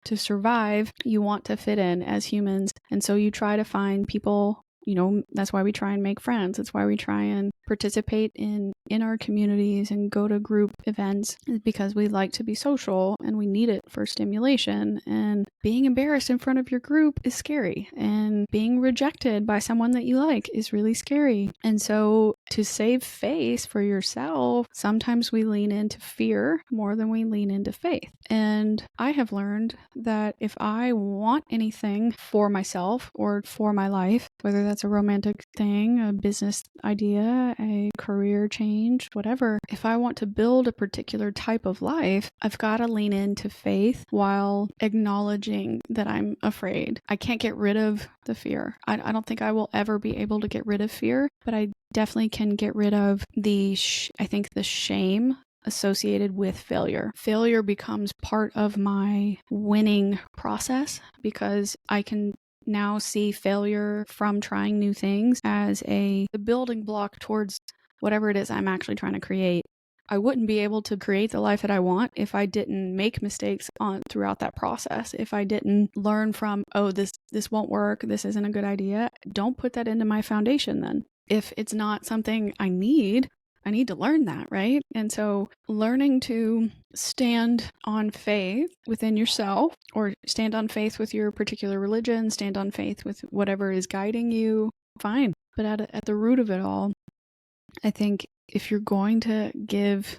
to survive, you want to fit in as humans, and so you try to find people. That's why we try and make friends. That's why we try and participate in our communities and go to group events, because we like to be social and we need it for stimulation. And being embarrassed in front of your group is scary. And being rejected by someone that you like is really scary. And so to save face for yourself, sometimes we lean into fear more than we lean into faith. And I have learned that if I want anything for myself or for my life, whether that's a romantic thing, a business idea, a career change, whatever, if I want to build a particular type of life, I've got to lean into faith while acknowledging that I'm afraid. I can't get rid of the fear. I don't think I will ever be able to get rid of fear, but I definitely can get rid of the shame associated with failure. Failure becomes part of my winning process because I can now see failure from trying new things as the building block towards whatever it is I'm actually trying to create. I wouldn't be able to create the life that I want if I didn't make mistakes throughout that process. If I didn't learn from, this won't work, this isn't a good idea. Don't put that into my foundation then. If it's not something I need to learn that, right? And so learning to stand on faith within yourself, or stand on faith with your particular religion, stand on faith with whatever is guiding you, fine. But at the root of it all, I think if you're going to give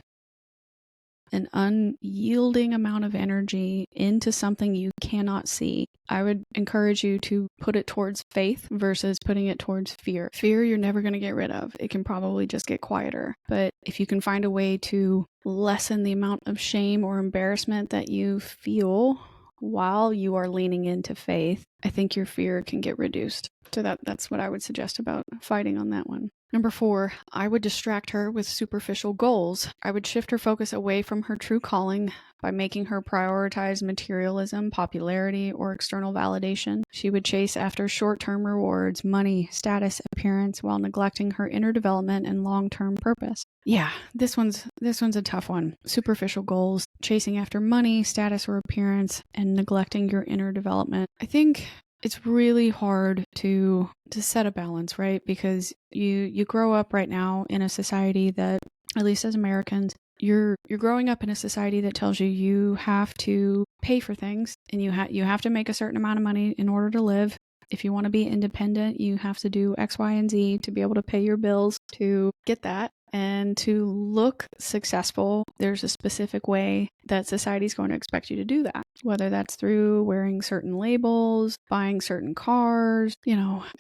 an unyielding amount of energy into something you cannot see, I would encourage you to put it towards faith versus putting it towards fear. Fear you're never going to get rid of. It can probably just get quieter. But if you can find a way to lessen the amount of shame or embarrassment that you feel while you are leaning into faith, I think your fear can get reduced. So that's what I would suggest about fighting on that one. Number 4, I would distract her with superficial goals. I would shift her focus away from her true calling by making her prioritize materialism, popularity, or external validation. She would chase after short-term rewards, money, status, appearance, while neglecting her inner development and long-term purpose. Yeah, this one's a tough one. Superficial goals, chasing after money, status, or appearance, and neglecting your inner development. I think it's really hard to set a balance, right? Because you grow up right now in a society that, at least as Americans, you're growing up in a society that tells you have to pay for things, and you have to make a certain amount of money in order to live. If you want to be independent, you have to do X, Y, and Z to be able to pay your bills to get that. And to look successful, there's a specific way that society is going to expect you to do that. Whether that's through wearing certain labels, buying certain cars,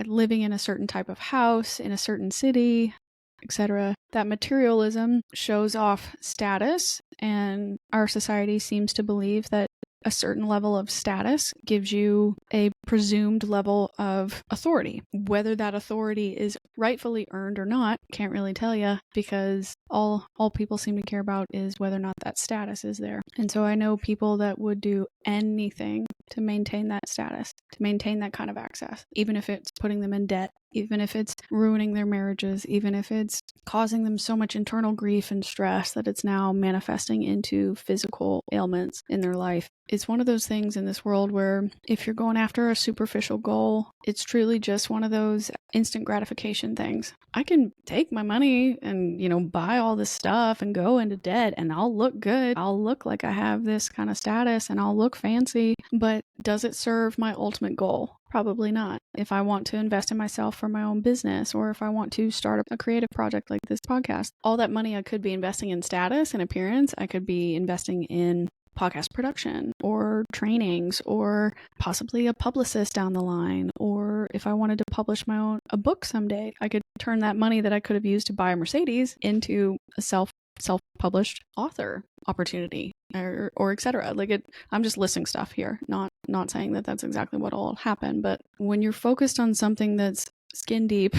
living in a certain type of house, in a certain city, etc. That materialism shows off status, and our society seems to believe that a certain level of status gives you a presumed level of authority. Whether that authority is rightfully earned or not, can't really tell you, because all people seem to care about is whether or not that status is there. And so I know people that would do anything to maintain that status, to maintain that kind of access, even if it's putting them in debt, even if it's ruining their marriages, even if it's causing them so much internal grief and stress that it's now manifesting into physical ailments in their life. It's one of those things in this world where if you're going after a superficial goal, it's truly just one of those instant gratification things. I can take my money and, buy all this stuff and go into debt, and I'll look good. I'll look like I have this kind of status and I'll look fancy, but does it serve my ultimate goal? Probably not. If I want to invest in myself for my own business, or if I want to start a creative project like this podcast, all that money I could be investing in status and appearance. I could be investing in podcast production or trainings, or possibly a publicist down the line. Or if I wanted to publish a book someday, I could turn that money that I could have used to buy a Mercedes into a self-published author opportunity, or etc. I'm just listing stuff here, not saying that that's exactly what will happen. But when you're focused on something that's skin deep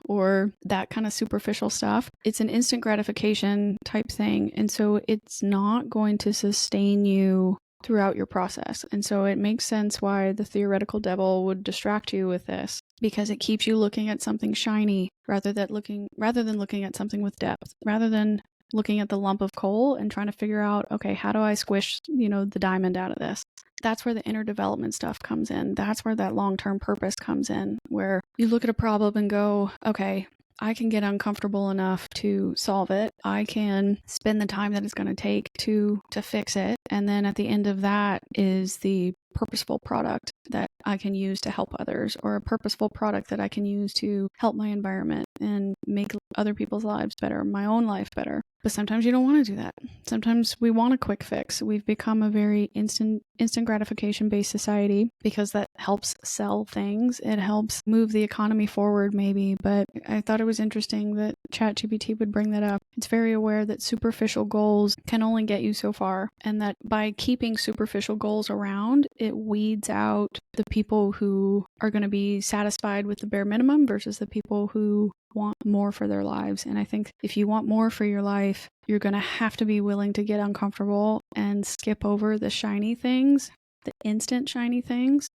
or that kind of superficial stuff, it's an instant gratification type thing. And so it's not going to sustain you throughout your process. And so it makes sense why the theoretical devil would distract you with this, because it keeps you looking at something shiny rather than looking at something with depth, rather than looking at the lump of coal and trying to figure out, okay, how do I squish, the diamond out of this? That's where the inner development stuff comes in. That's where that long-term purpose comes in, where you look at a problem and go, okay, I can get uncomfortable enough to solve it. I can spend the time that it's going to take to fix it. And then at the end of that is the purposeful product that I can use to help others, or a purposeful product that I can use to help my environment and make other people's lives better, my own life better. But sometimes you don't want to do that. Sometimes we want a quick fix. We've become a very instant gratification based society because that helps sell things. It helps move the economy forward maybe. But I thought it was interesting that ChatGPT would bring that up. It's very aware that superficial goals can only get you so far, and that by keeping superficial goals around, it weeds out the people who are going to be satisfied with the bare minimum versus the people who want more for their lives. And I think if you want more for your life, you're going to have to be willing to get uncomfortable and skip over the shiny things, the instant shiny things,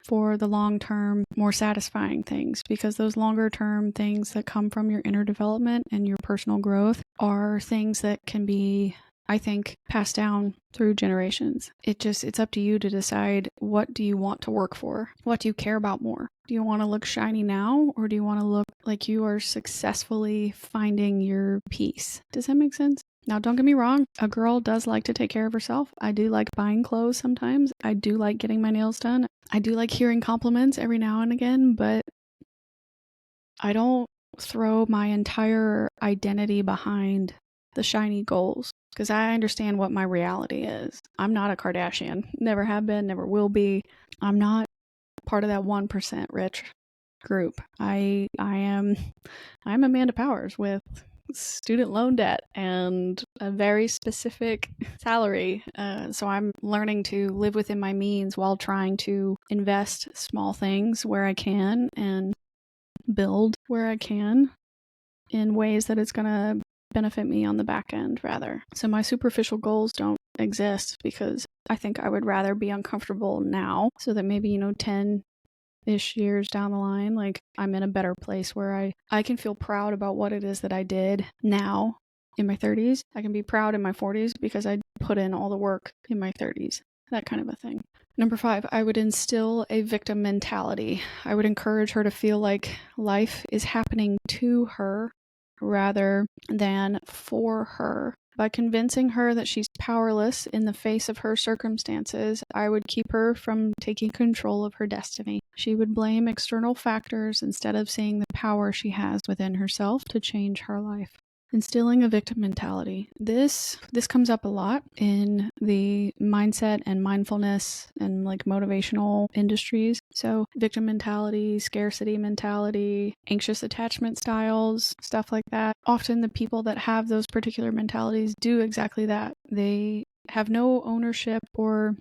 for the long-term, more satisfying things, because those longer-term things that come from your inner development and your personal growth are things that can be, I think, passed down through generations. It's up to you to decide, what do you want to work for? What do you care about more? Do you want to look shiny now, or do you want to look like you are successfully finding your peace? Does that make sense? Now, don't get me wrong. A girl does like to take care of herself. I do like buying clothes sometimes. I do like getting my nails done. I do like hearing compliments every now and again, but I don't throw my entire identity behind the shiny goals, because I understand what my reality is. I'm not a Kardashian. Never have been, never will be. I'm not part of that 1% rich group. I'm Amanda Powers with student loan debt and a very specific salary. So I'm learning to live within my means while trying to invest small things where I can and build where I can in ways that it's going to benefit me on the back end rather. So my superficial goals don't exist, because I think I would rather be uncomfortable now so that maybe, 10-ish years down the line, like, I'm in a better place where I can feel proud about what it is that I did now in my 30s. I can be proud in my 40s because I put in all the work in my 30s, that kind of a thing. Number 5, I would instill a victim mentality. I would encourage her to feel like life is happening to her rather than for her. By convincing her that she's powerless in the face of her circumstances, I would keep her from taking control of her destiny. She would blame external factors instead of seeing the power she has within herself to change her life. Instilling a victim mentality. This comes up a lot in the mindset and mindfulness and motivational industries. So victim mentality, scarcity mentality, anxious attachment styles, stuff like that. Often the people that have those particular mentalities do exactly that. They have no ownership or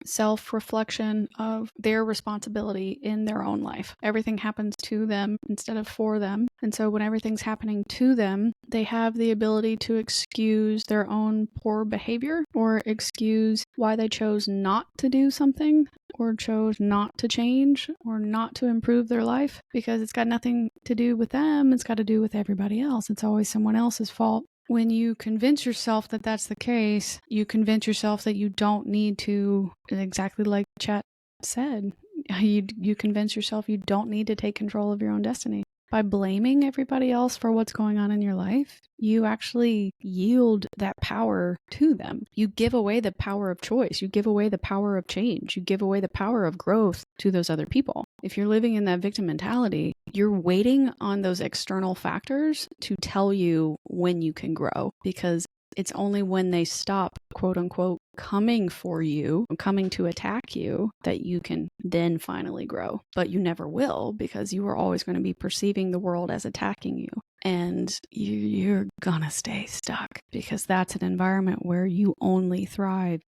self-reflection of their responsibility in their own life. Everything happens to them instead of for them. And so when everything's happening to them, they have the ability to excuse their own poor behavior or excuse why they chose not to do something or chose not to change or not to improve their life, because it's got nothing to do with them. It's got to do with everybody else. It's always someone else's fault. When you convince yourself that that's the case, you convince yourself that you don't need to, exactly like Chat said, you convince yourself you don't need to take control of your own destiny. By blaming everybody else for what's going on in your life, you actually yield that power to them. You give away the power of choice. You give away the power of change. You give away the power of growth to those other people. If you're living in that victim mentality, you're waiting on those external factors to tell you when you can grow, because it's only when they stop, quote unquote, coming for you, coming to attack you, that you can then finally grow. But you never will, because you are always going to be perceiving the world as attacking you. And you're gonna stay stuck, because that's an environment where you only thrive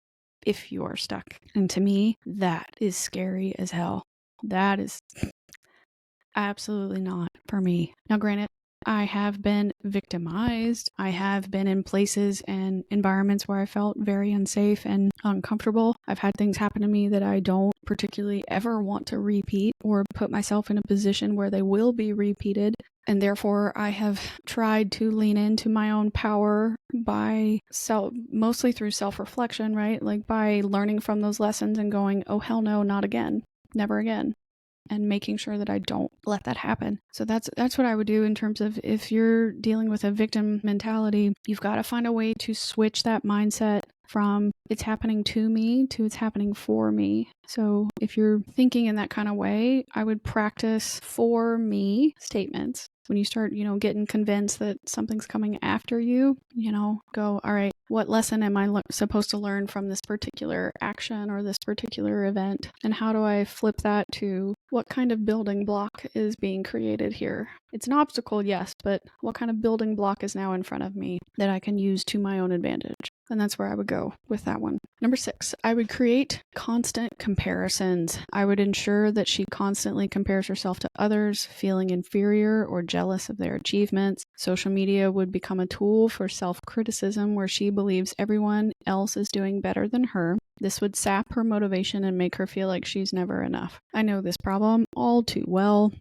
if you are stuck. And to me, that is scary as hell. That is absolutely not for me. Now, granted, I have been victimized. I have been in places and environments where I felt very unsafe and uncomfortable. I've had things happen to me that I don't particularly ever want to repeat or put myself in a position where they will be repeated. And therefore, I have tried to lean into my own power by mostly through self-reflection, right? Like by learning from those lessons and going, oh, hell no, not again, never again. And making sure that I don't let that happen. So that's what I would do in terms of, if you're dealing with a victim mentality, you've got to find a way to switch that mindset from it's happening to me to it's happening for me. So if you're thinking in that kind of way, I would practice for me statements. When you start, getting convinced that something's coming after you, go, all right, what lesson am I supposed to learn from this particular action or this particular event? And how do I flip that to what kind of building block is being created here? It's an obstacle, yes, but what kind of building block is now in front of me that I can use to my own advantage? And that's where I would go with that one. Number 6, I would create constant comparisons. I would ensure that she constantly compares herself to others, feeling inferior or jealous of their achievements. Social media would become a tool for self-criticism where she believes everyone else is doing better than her. This would sap her motivation and make her feel like she's never enough. I know this problem all too well.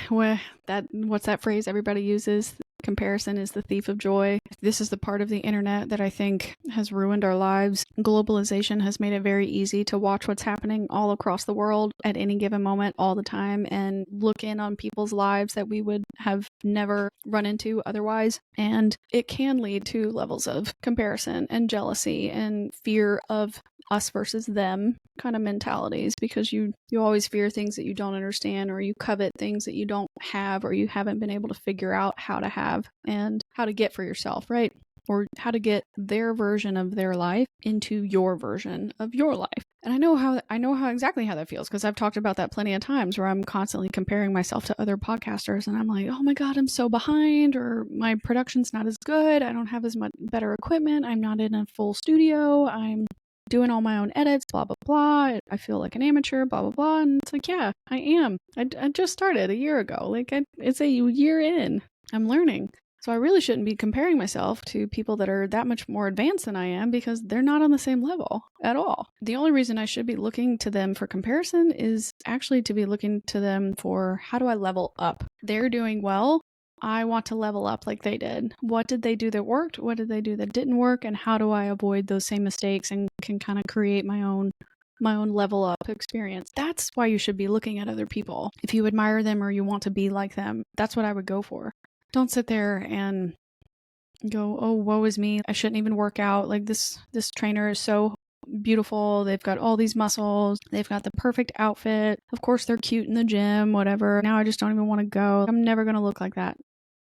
What's that phrase everybody uses? Comparison is the thief of joy. This is the part of the internet that I think has ruined our lives. Globalization has made it very easy to watch what's happening all across the world at any given moment, all the time, and look in on people's lives that we would have never run into otherwise. And it can lead to levels of comparison and jealousy and fear of us versus them kind of mentalities, because you always fear things that you don't understand, or you covet things that you don't have, or you haven't been able to figure out how to have and how to get for yourself, right? Or how to get their version of their life into your version of your life. And I know exactly how that feels, because I've talked about that plenty of times, where I'm constantly comparing myself to other podcasters, and I'm like, oh my God, I'm so behind, or my production's not as good. I don't have as much better equipment. I'm not in a full studio. I'm doing all my own edits, blah, blah, blah. I feel like an amateur, blah, blah, blah. And it's like, yeah, I am. I just started a year ago. It's a year in. I'm learning. So I really shouldn't be comparing myself to people that are that much more advanced than I am, because they're not on the same level at all. The only reason I should be looking to them for comparison is actually to be looking to them for, how do I level up? They're doing well. I want to level up like they did. What did they do that worked? What did they do that didn't work? And how do I avoid those same mistakes and can kind of create my own level up experience? That's why you should be looking at other people. If you admire them or you want to be like them, that's what I would go for. Don't sit there and go, oh, woe is me. I shouldn't even work out. Like this trainer is so beautiful. They've got all these muscles. They've got the perfect outfit. Of course, they're cute in the gym, whatever. Now I just don't even want to go. I'm never going to look like that.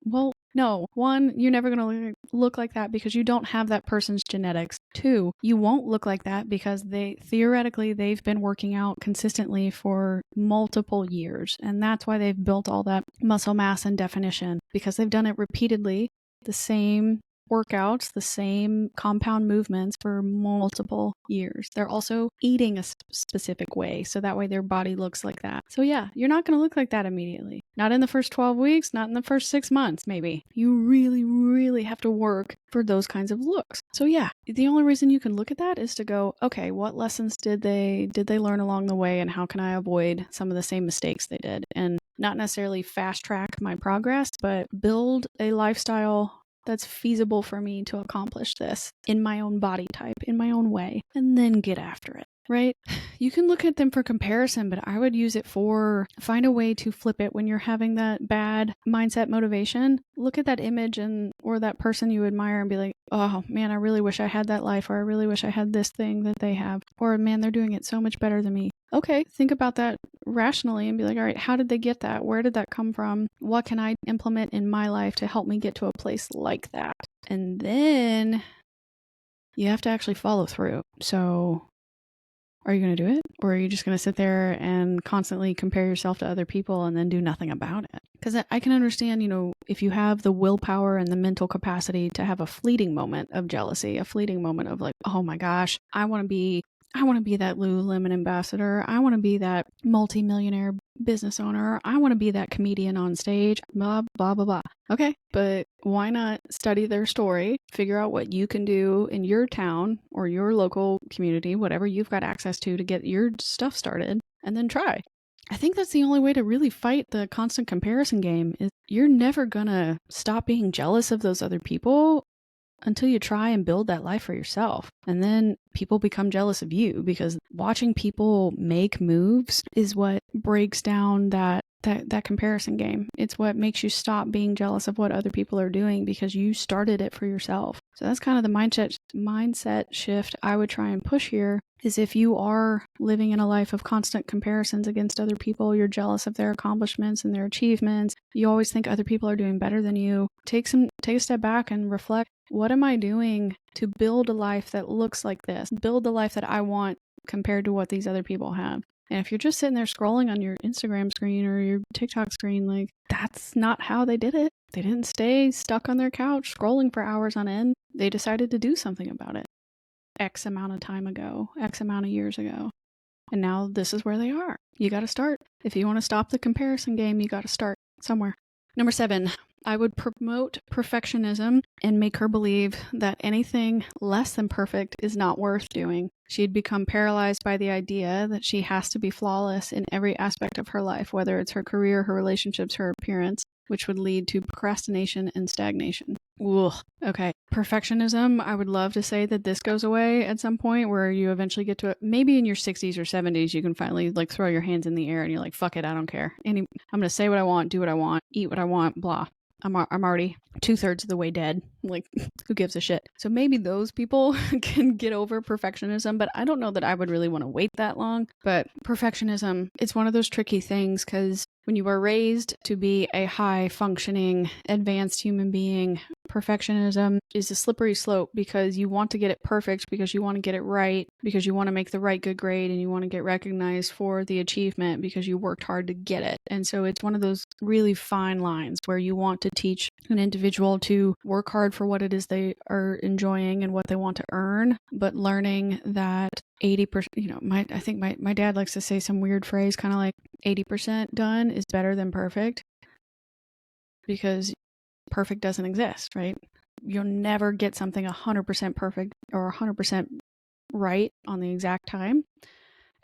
Well, no. 1, you're never going to look like that because you don't have that person's genetics. 2, you won't look like that because they've been working out consistently for multiple years. And that's why they've built all that muscle mass and definition, because they've done it repeatedly, the same workouts, the same compound movements for multiple years. They're also eating a specific way, so that way their body looks like that. So yeah, you're not going to look like that immediately. Not in the first 12 weeks, not in the first 6 months, maybe. You really, really have to work for those kinds of looks. So yeah, the only reason you can look at that is to go, okay, what lessons did they learn along the way, and how can I avoid some of the same mistakes they did? And not necessarily fast track my progress, but build a lifestyle that's feasible for me to accomplish this in my own body type, in my own way, and then get after it, right? You can look at them for comparison, but I would use it for find a way to flip it when you're having that bad mindset motivation. Look at that image or that person you admire and be like, oh man, I really wish I had that life, or I really wish I had this thing that they have, or man, they're doing it so much better than me. Okay, think about that rationally and be like, all right, how did they get that? Where did that come from? What can I implement in my life to help me get to a place like that? And then you have to actually follow through. So are you going to do it? Or are you just going to sit there and constantly compare yourself to other people and then do nothing about it? Because I can understand, if you have the willpower and the mental capacity to have a fleeting moment of jealousy, a fleeting moment of like, oh my gosh, I want to be that Lululemon ambassador. I want to be that multimillionaire business owner. I want to be that comedian on stage, blah, blah, blah, blah. Okay, but why not study their story, figure out what you can do in your town or your local community, whatever you've got access to get your stuff started, and then try. I think that's the only way to really fight the constant comparison game. Is you're never gonna stop being jealous of those other people until you try and build that life for yourself. And then people become jealous of you, because watching people make moves is what breaks down that comparison game. It's what makes you stop being jealous of what other people are doing, because you started it for yourself. So that's kind of the mindset shift I would try and push here. Is if you are living in a life of constant comparisons against other people, you're jealous of their accomplishments and their achievements, you always think other people are doing better than you, take a step back and reflect, what am I doing to build a life that looks like this? Build the life that I want compared to what these other people have. And if you're just sitting there scrolling on your Instagram screen or your TikTok screen, like, that's not how they did it. They didn't stay stuck on their couch scrolling for hours on end. They decided to do something about it. X amount of time ago, X amount of years ago. And now this is where they are. You got to start. If you want to stop the comparison game, you got to start somewhere. Number 7, I would promote perfectionism and make her believe that anything less than perfect is not worth doing. She'd become paralyzed by the idea that she has to be flawless in every aspect of her life, whether it's her career, her relationships, her appearance, which would lead to procrastination and stagnation. Ugh. Okay. Perfectionism, I would love to say that this goes away at some point, where you eventually get to it. Maybe in your 60s or 70s, you can finally throw your hands in the air and you're like, fuck it, I don't care. I'm going to say what I want, do what I want, eat what I want, blah. I'm already 2/3 of the way dead. Like, who gives a shit? So maybe those people can get over perfectionism, but I don't know that I would really want to wait that long. But perfectionism, it's one of those tricky things, because when you are raised to be a high functioning, advanced human being, perfectionism is a slippery slope, because you want to get it perfect, because you want to get it right, because you want to make the right good grade, and you want to get recognized for the achievement because you worked hard to get it. And so it's one of those really fine lines where you want to teach an individual to work hard for what it is they are enjoying and what they want to earn, but learning that 80%, I think my dad likes to say some weird phrase, kind of like 80% done is better than perfect, because perfect doesn't exist, right? You'll never get something 100% perfect or 100% right on the exact time,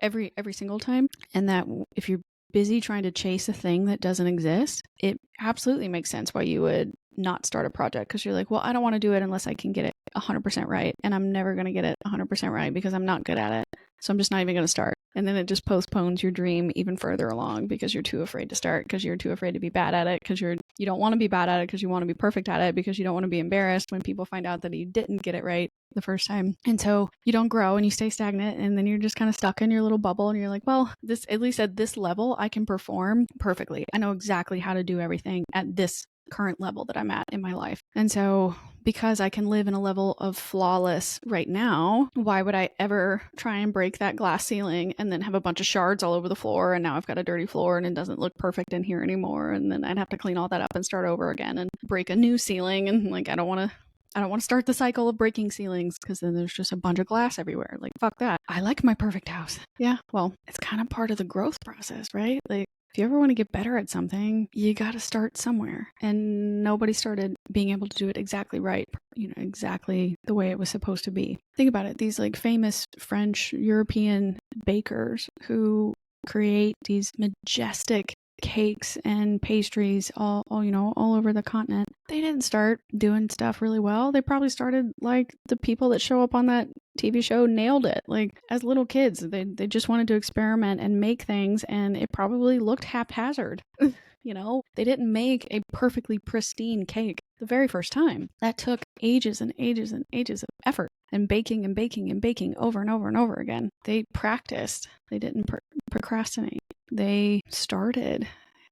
every single time. And that if you're busy trying to chase a thing that doesn't exist, it absolutely makes sense why you would not start a project, because you're like, well, I don't want to do it unless I can get it 100% right, and I'm never going to get it 100% right because I'm not good at it. So I'm just not even going to start. And then it just postpones your dream even further along, because you're too afraid to start, because you're too afraid to be bad at it, because you don't want to be bad at it, because you want to be perfect at it, because you don't want to be embarrassed when people find out that you didn't get it right the first time. And so you don't grow and you stay stagnant, and then you're just kind of stuck in your little bubble, and you're like, well, this, at least at this level, I can perform perfectly. I know exactly how to do everything at this current level that I'm at in my life. And so because I can live in a level of flawless right now, why would I ever try and break that glass ceiling and then have a bunch of shards all over the floor, and now I've got a dirty floor and it doesn't look perfect in here anymore, and then I'd have to clean all that up and start over again and break a new ceiling, and I don't want to I don't want to start the cycle of breaking ceilings because then there's just a bunch of glass everywhere. Like, fuck that. I like my perfect house. Yeah, well, it's kind of part of the growth process, right? Like, if you ever want to get better at something, you got to start somewhere. And nobody started being able to do it exactly right, exactly the way it was supposed to be. Think about it. These like famous French, European bakers who create these majestic cakes and pastries all over the continent. They didn't start doing stuff really well. They probably started like the people that show up on that TV show Nailed It. Like as little kids, they just wanted to experiment and make things, and it probably looked haphazard. They didn't make a perfectly pristine cake the very first time. That took ages and ages and ages of effort and baking and baking and baking over and over and over again. They practiced. They didn't procrastinate. They started.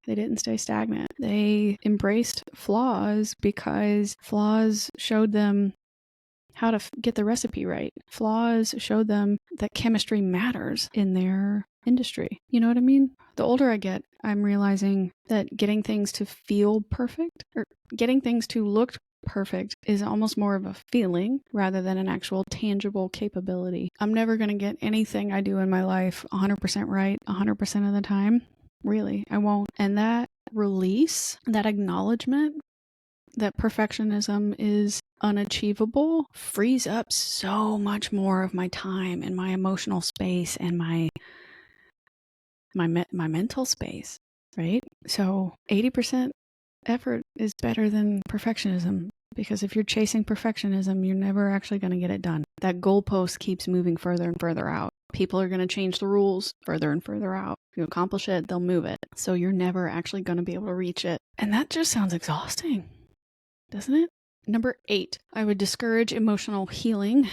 They didn't stay stagnant. They embraced flaws because flaws showed them how to get the recipe right. Flaws showed them that chemistry matters in their industry. You know what I mean? The older I get, I'm realizing that getting things to feel perfect or getting things to look perfect is almost more of a feeling rather than an actual tangible capability. I'm never going to get anything I do in my life 100% right 100% of the time. Really, I won't. And that release, that acknowledgement that perfectionism is unachievable frees up so much more of my time and my emotional space and my mental space, right? So 80% effort is better than perfectionism, because if you're chasing perfectionism, you're never actually going to get it done. That goalpost keeps moving further and further out. People are going to change the rules further and further out. If you accomplish it, they'll move it. So you're never actually going to be able to reach it. And that just sounds exhausting, doesn't it? Number 8, I would discourage emotional healing.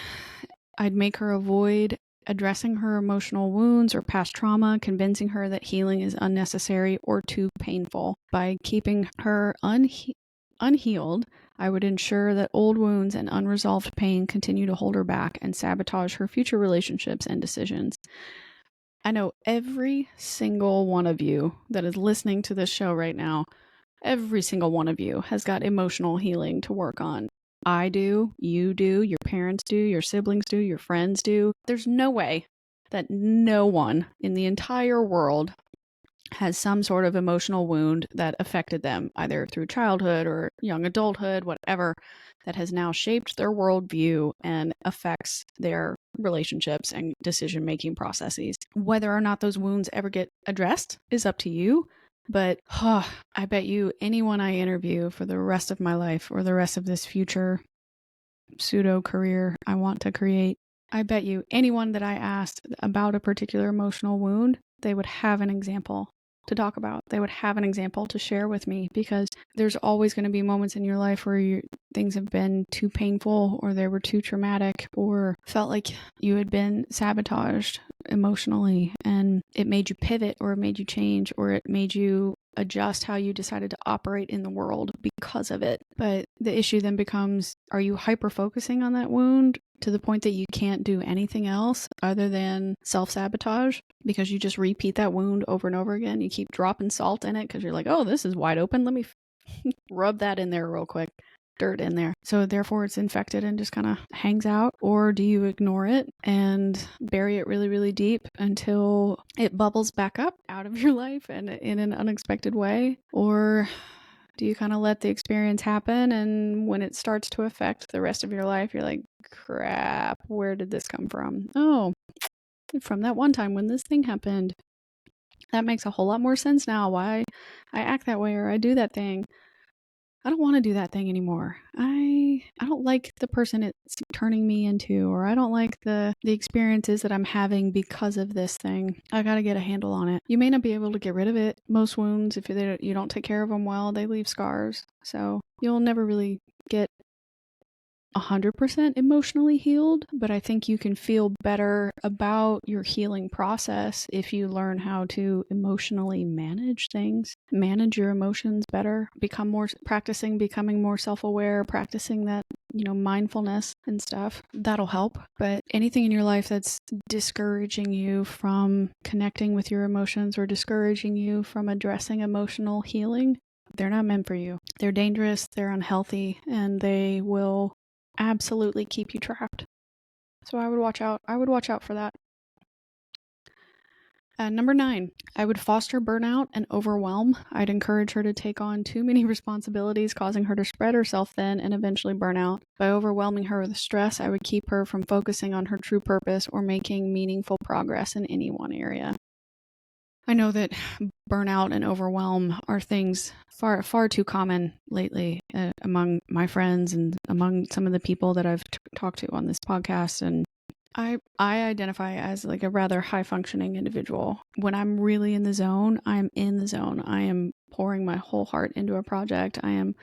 I'd make her avoid addressing her emotional wounds or past trauma, convincing her that healing is unnecessary or too painful. By keeping her unhealed, I would ensure that old wounds and unresolved pain continue to hold her back and sabotage her future relationships and decisions. I know every single one of you that is listening to this show right now, every single one of you has got emotional healing to work on. I do, you do, your parents do, your siblings do, your friends do. There's no way that no one in the entire world has some sort of emotional wound that affected them, either through childhood or young adulthood, whatever, that has now shaped their worldview and affects their relationships and decision-making processes. Whether or not those wounds ever get addressed is up to you. But I bet you anyone I interview for the rest of my life or the rest of this future pseudo career I want to create, I bet you anyone that I asked about a particular emotional wound, they would have an example to talk about. They would have an example to share with me, because there's always going to be moments in your life where things have been too painful, or they were too traumatic, or felt like you had been sabotaged emotionally, and it made you pivot, or it made you change, or it made you adjust how you decided to operate in the world because of it. But the issue then becomes, are you hyper-focusing on that wound to the point that you can't do anything else other than self-sabotage, because you just repeat that wound over and over again? You keep dropping salt in it because you're like, oh, this is wide open. Let me rub that in there real quick. Dirt in there. So therefore it's infected and just kind of hangs out. Or do you ignore it and bury it really, really deep until it bubbles back up out of your life and in an unexpected way? Or do you kind of let the experience happen, and when it starts to affect the rest of your life, you're like, crap, where did this come from? Oh, from that one time when this thing happened. That makes a whole lot more sense now why I act that way or I do that thing. I don't want to do that thing anymore. I don't like the person it's turning me into, or I don't like the experiences that I'm having because of this thing. I got to get a handle on it. You may not be able to get rid of it. Most wounds, if you don't take care of them well, they leave scars. So you'll never really get 100% emotionally healed, but I think you can feel better about your healing process if you learn how to emotionally manage things, manage your emotions better, practicing becoming more self-aware, practicing that, mindfulness and stuff. That'll help. But anything in your life that's discouraging you from connecting with your emotions or discouraging you from addressing emotional healing, they're not meant for you. They're dangerous, they're unhealthy, and they will absolutely keep you trapped. So I would watch out. I would watch out for that. Number 9, I would foster burnout and overwhelm. I'd encourage her to take on too many responsibilities, causing her to spread herself thin and eventually burn out. By overwhelming her with stress, I would keep her from focusing on her true purpose or making meaningful progress in any one area. I know that burnout and overwhelm are things far too common lately among my friends and among some of the people that I've talked to on this podcast. And I identify as like a rather high functioning individual. When I'm really in the zone, I'm in the zone. I am pouring my whole heart into a project. I am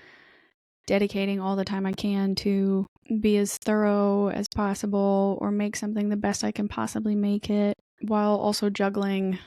dedicating all the time I can to be as thorough as possible or make something the best I can possibly make it, while also juggling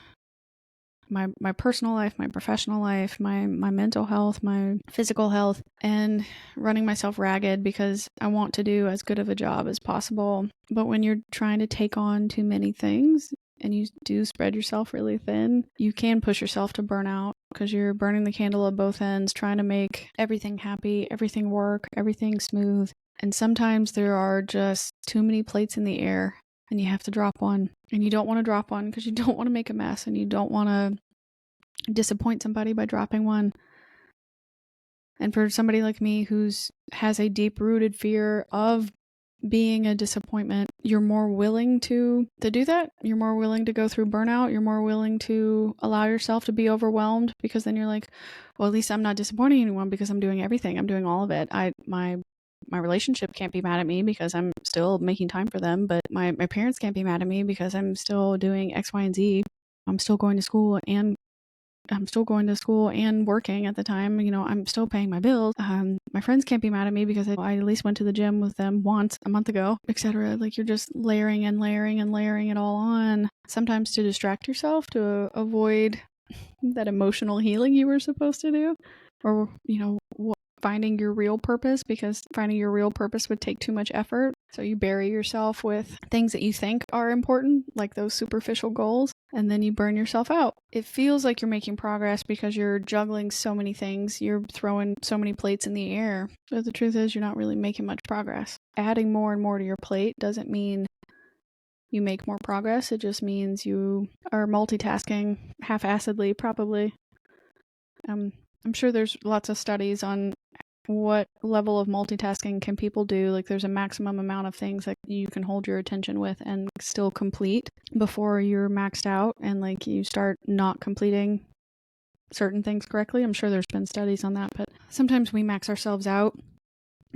my personal life, my professional life, my mental health, my physical health, and running myself ragged because I want to do as good of a job as possible. But when you're trying to take on too many things and you do spread yourself really thin, you can push yourself to burnout because you're burning the candle at both ends, trying to make everything happy, everything work, everything smooth. And sometimes there are just too many plates in the air and you have to drop one. And you don't want to drop one because you don't want to make a mess and you don't want to disappoint somebody by dropping one. And for somebody like me who has a deep-rooted fear of being a disappointment, you're more willing to do that. You're more willing to go through burnout. You're more willing to allow yourself to be overwhelmed because then you're like, well, at least I'm not disappointing anyone because I'm doing everything. I'm doing all of it. My relationship can't be mad at me because I'm still making time for them, but my parents can't be mad at me because I'm still doing X, Y, and Z. I'm still going to school and working at the time. I'm still paying my bills. My friends can't be mad at me because I at least went to the gym with them once a month ago, etc. Like you're just layering and layering and layering it all on, sometimes to distract yourself, to avoid that emotional healing you were supposed to do, or, finding your real purpose, because finding your real purpose would take too much effort. So you bury yourself with things that you think are important, like those superficial goals, and then you burn yourself out. It feels like you're making progress because you're juggling so many things, you're throwing so many plates in the air, but the truth is you're not really making much progress. Adding more and more to your plate doesn't mean you make more progress. It just means you are multitasking half-assedly, probably. I'm sure there's lots of studies on what level of multitasking can people do. Like there's a maximum amount of things that you can hold your attention with and still complete before you're maxed out and like you start not completing certain things correctly. I'm sure there's been studies on that, but sometimes we max ourselves out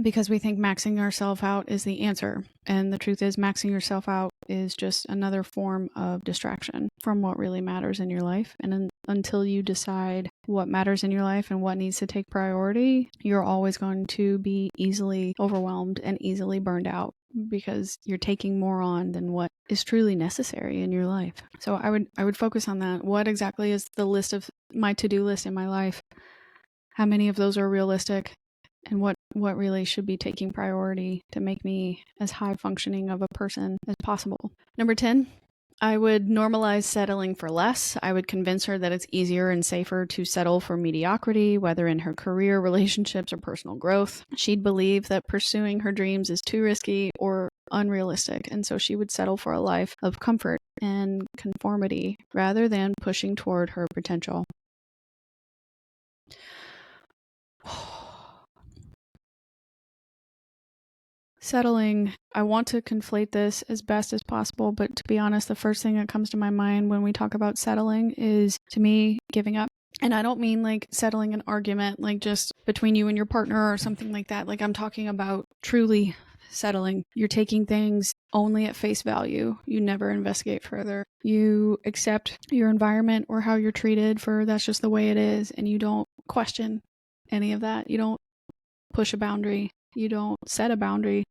because we think maxing ourselves out is the answer. And the truth is, maxing yourself out is just another form of distraction from what really matters in your life. And until you decide what matters in your life and what needs to take priority, you're always going to be easily overwhelmed and easily burned out because you're taking more on than what is truly necessary in your life. So I would focus on that. What exactly is the list of my to-do list in my life? How many of those are realistic? And what really should be taking priority to make me as high functioning of a person as possible. Number 10, I would normalize settling for less. I would convince her that it's easier and safer to settle for mediocrity, whether in her career, relationships, or personal growth. She'd believe that pursuing her dreams is too risky or unrealistic, and so she would settle for a life of comfort and conformity rather than pushing toward her potential. Settling, I want to conflate this as best as possible, but to be honest, the first thing that comes to my mind when we talk about settling is, to me, giving up. And I don't mean like settling an argument, like just between you and your partner or something like that. Like I'm talking about truly settling. You're taking things only at face value. You never investigate further. You accept your environment or how you're treated for that's just the way it is, and you don't question any of that. You don't push a boundary. You don't set a boundary.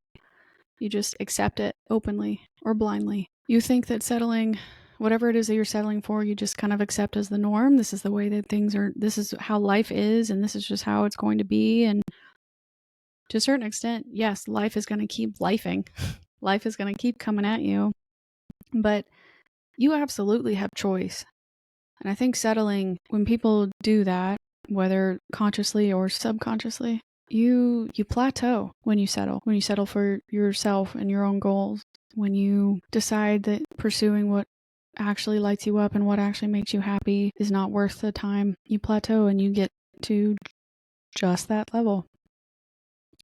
You just accept it openly or blindly. You think that settling, whatever it is that you're settling for, you just kind of accept as the norm. This is the way that things are, this is how life is, and this is just how it's going to be. And to a certain extent, yes, life is going to keep lifing. Life is going to keep coming at you. But you absolutely have choice. And I think settling, when people do that, whether consciously or subconsciously, you plateau when you settle for yourself and your own goals, when you decide that pursuing what actually lights you up and what actually makes you happy is not worth the time. You plateau and you get to just that level.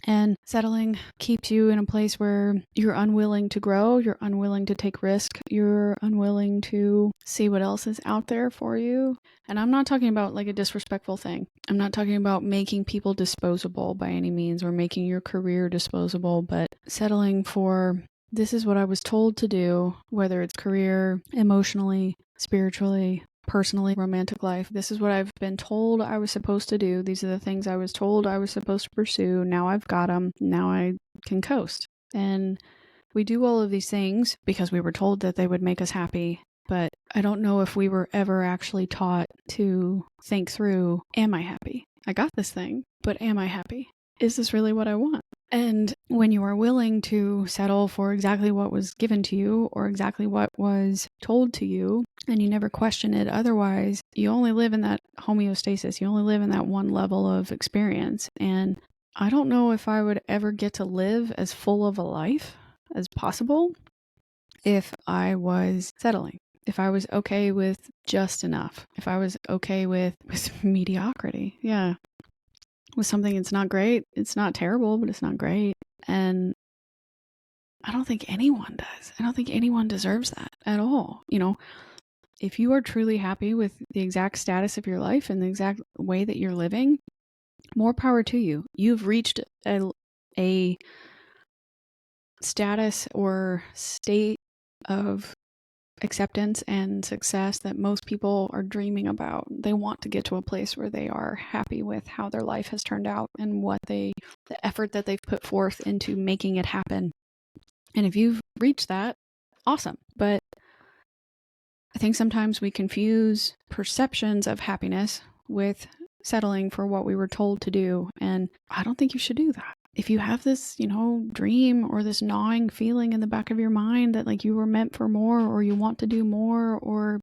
And settling keeps you in a place where you're unwilling to grow, you're unwilling to take risk, you're unwilling to see what else is out there for you. And I'm not talking about like a disrespectful thing. I'm not talking about making people disposable by any means or making your career disposable, but settling for this is what I was told to do, whether it's career, emotionally, spiritually, personally, romantic life. This is what I've been told I was supposed to do. These are the things I was told I was supposed to pursue. Now I've got them. Now I can coast. And we do all of these things because we were told that they would make us happy. But I don't know if we were ever actually taught to think through, am I happy? I got this thing, but am I happy? Is this really what I want? And when you are willing to settle for exactly what was given to you or exactly what was told to you, and you never question it otherwise, you only live in that homeostasis. You only live in that one level of experience. And I don't know if I would ever get to live as full of a life as possible if I was settling. If I was okay with just enough. If I was okay with mediocrity. Yeah. With something it's not great. It's not terrible, but it's not great. And I don't think anyone does. I don't think anyone deserves that at all. You know, if you are truly happy with the exact status of your life and the exact way that you're living, more power to you. You've reached a status or state of acceptance and success that most people are dreaming about. They want to get to a place where they are happy with how their life has turned out and the effort that they've put forth into making it happen. And if you've reached that, awesome. But I think sometimes we confuse perceptions of happiness with settling for what we were told to do. And I don't think you should do that. If you have this, dream or this gnawing feeling in the back of your mind that like you were meant for more or you want to do more or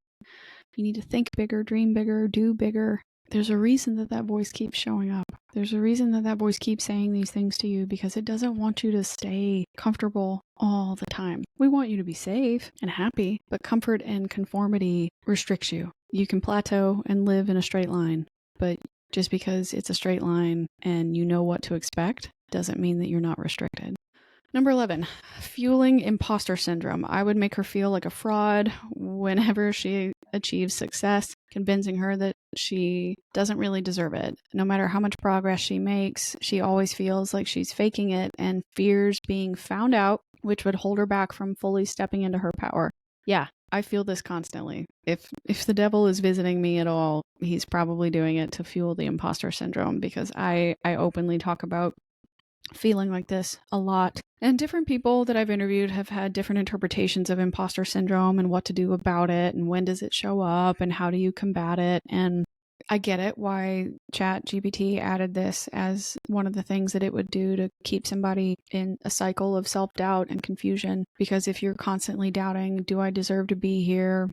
you need to think bigger, dream bigger, do bigger, there's a reason that voice keeps showing up. There's a reason that voice keeps saying these things to you because it doesn't want you to stay comfortable all the time. We want you to be safe and happy, but comfort and conformity restricts you. You can plateau and live in a straight line, but just because it's a straight line and you know what to expect doesn't mean that you're not restricted. Number 11, fueling imposter syndrome. I would make her feel like a fraud whenever she achieves success, convincing her that she doesn't really deserve it. No matter how much progress she makes, she always feels like she's faking it and fears being found out, which would hold her back from fully stepping into her power. Yeah, I feel this constantly. If the devil is visiting me at all, he's probably doing it to fuel the imposter syndrome because I openly talk about feeling like this a lot. And different people that I've interviewed have had different interpretations of imposter syndrome and what to do about it and when does it show up and how do you combat it. And I get it why ChatGPT added this as one of the things that it would do to keep somebody in a cycle of self-doubt and confusion. Because if you're constantly doubting, do I deserve to be here?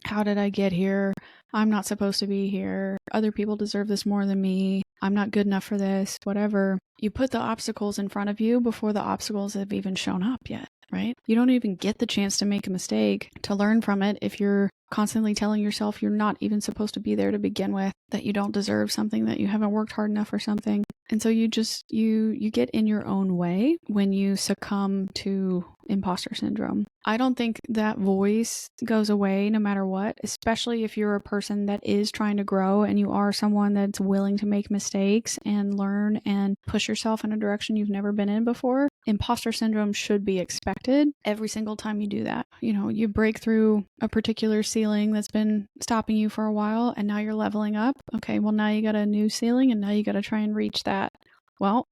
How did I get here? I'm not supposed to be here. Other people deserve this more than me. I'm not good enough for this, whatever. You put the obstacles in front of you before the obstacles have even shown up yet, right? You don't even get the chance to make a mistake, to learn from it if you're constantly telling yourself you're not even supposed to be there to begin with, that you don't deserve something, that you haven't worked hard enough for something. And so you just, you get in your own way when you succumb to imposter syndrome. I don't think that voice goes away no matter what, especially if you're a person that is trying to grow and you are someone that's willing to make mistakes and learn and push yourself in a direction you've never been in before. Imposter syndrome should be expected every single time you do that. You break through a particular ceiling that's been stopping you for a while and now you're leveling up. Okay, well now you got a new ceiling and now you got to try and reach that. Well,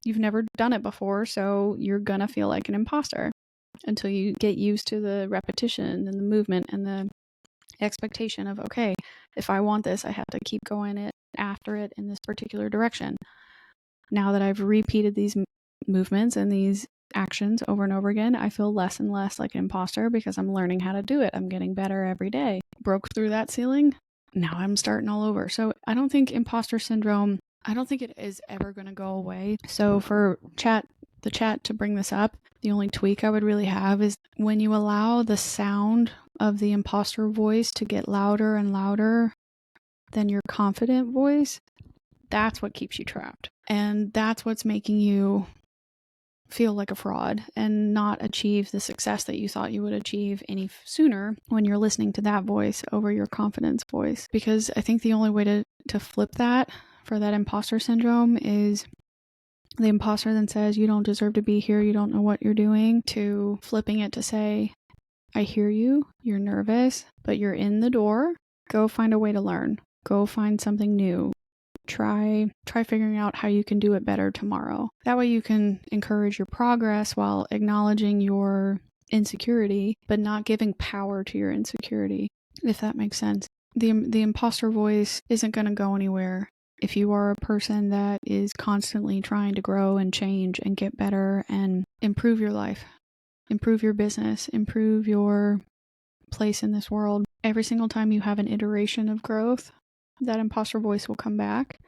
you've never done it before, so you're gonna feel like an imposter until you get used to the repetition and the movement and the expectation of, okay, if I want this, I have to keep going after it in this particular direction. Now that I've repeated these movements and these actions over and over again, I feel less and less like an imposter because I'm learning how to do it. I'm getting better every day. Broke through that ceiling. Now I'm starting all over. So I don't think imposter syndrome I don't think it is ever going to go away. So for the chat to bring this up, the only tweak I would really have is when you allow the sound of the imposter voice to get louder and louder than your confident voice, that's what keeps you trapped. And that's what's making you feel like a fraud and not achieve the success that you thought you would achieve any sooner when you're listening to that voice over your confidence voice. Because I think the only way to flip that for that imposter syndrome is the imposter then says, you don't deserve to be here, you don't know what you're doing, to flipping it to say, I hear you, you're nervous, but you're in the door. Go find a way to learn. Go find something new. Try figuring out how you can do it better tomorrow. That way you can encourage your progress while acknowledging your insecurity, but not giving power to your insecurity, if that makes sense. The imposter voice isn't going to go anywhere. If you are a person that is constantly trying to grow and change and get better and improve your life, improve your business, improve your place in this world, every single time you have an iteration of growth, that imposter voice will come back.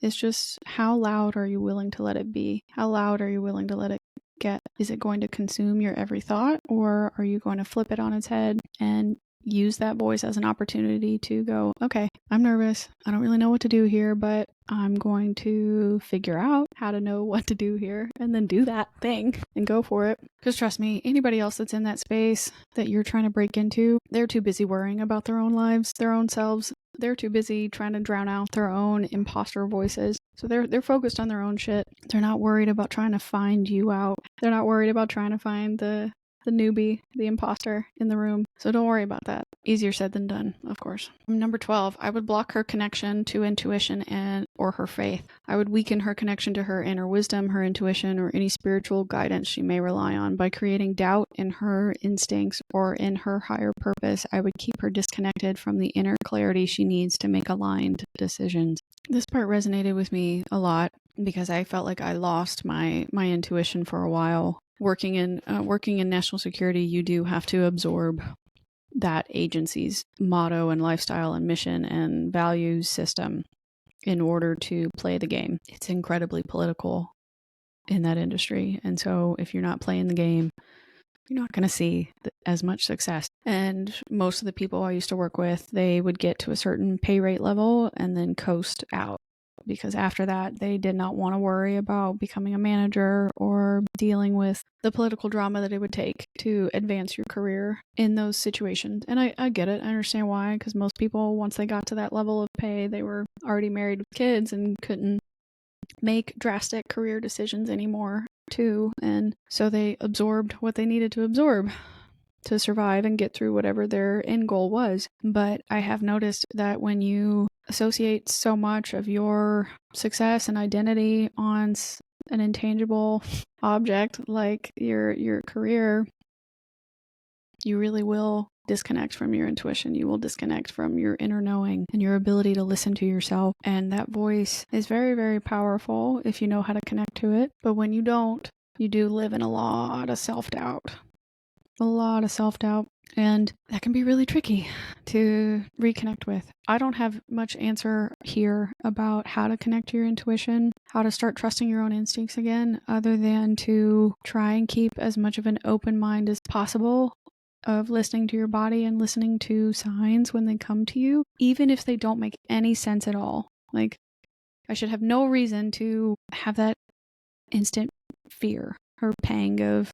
It's just, how loud are you willing to let it be? How loud are you willing to let it get? Is it going to consume your every thought, or are you going to flip it on its head and use that voice as an opportunity to go, okay, I'm nervous. I don't really know what to do here, but I'm going to figure out how to know what to do here and then do that thing and go for it. Because trust me, anybody else that's in that space that you're trying to break into, they're too busy worrying about their own lives, their own selves. They're too busy trying to drown out their own imposter voices. So they're focused on their own shit. They're not worried about trying to find you out. They're not worried about trying to find the newbie, the imposter in the room. So don't worry about that. Easier said than done, of course. Number 12, I would block her connection to intuition or her faith. I would weaken her connection to her inner wisdom, her intuition, or any spiritual guidance she may rely on by creating doubt in her instincts or in her higher purpose. I would keep her disconnected from the inner clarity she needs to make aligned decisions. This part resonated with me a lot because I felt like I lost my intuition for a while. Working in national security, you do have to absorb that agency's motto and lifestyle and mission and values system in order to play the game. It's incredibly political in that industry. And so if you're not playing the game, you're not going to see as much success. And most of the people I used to work with, they would get to a certain pay rate level and then coast out. Because after that, they did not want to worry about becoming a manager or dealing with the political drama that it would take to advance your career in those situations. And I get it. I understand why, because most people, once they got to that level of pay, they were already married with kids and couldn't make drastic career decisions anymore, too. And so they absorbed what they needed to absorb to survive and get through whatever their end goal was. But I have noticed that when you associate so much of your success and identity on an intangible object like your career, you really will disconnect from your intuition. You will disconnect from your inner knowing and your ability to listen to yourself. And that voice is very, very powerful if you know how to connect to it. But when you don't, you do live in a lot of self-doubt. A lot of self-doubt. And that can be really tricky to reconnect with. I don't have much answer here about how to connect to your intuition, how to start trusting your own instincts again, other than to try and keep as much of an open mind as possible of listening to your body and listening to signs when they come to you, even if they don't make any sense at all. Like, I should have no reason to have that instant fear or pang of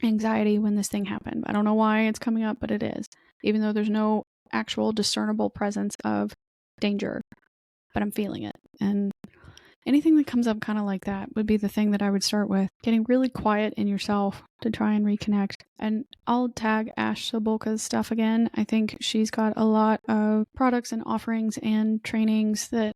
anxiety when this thing happened. I don't know why it's coming up, but it is. Even though there's no actual discernible presence of danger, but I'm feeling it. And anything that comes up kind of like that would be the thing that I would start with. Getting really quiet in yourself to try and reconnect. And I'll tag Ash Sobolka's stuff again. I think she's got a lot of products and offerings and trainings that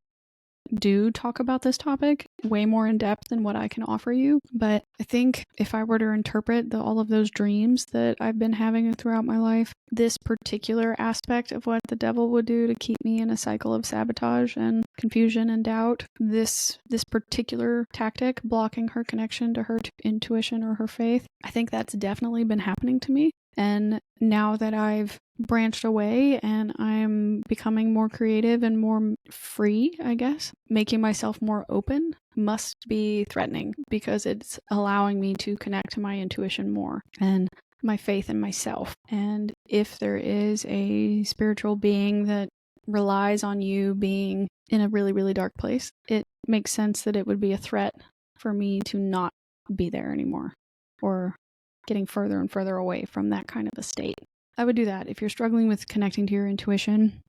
do talk about this topic way more in depth than what I can offer you. But I think if I were to interpret all of those dreams that I've been having throughout my life, this particular aspect of what the devil would do to keep me in a cycle of sabotage and confusion and doubt, this particular tactic, blocking her connection to her intuition or her faith, I think that's definitely been happening to me. And now that I've branched away and I'm becoming more creative and more free, I guess, making myself more open must be threatening because it's allowing me to connect to my intuition more and my faith in myself. And if there is a spiritual being that relies on you being in a really, really dark place, it makes sense that it would be a threat for me to not be there anymore or getting further and further away from that kind of a state. I would do that. If you're struggling with connecting to your intuition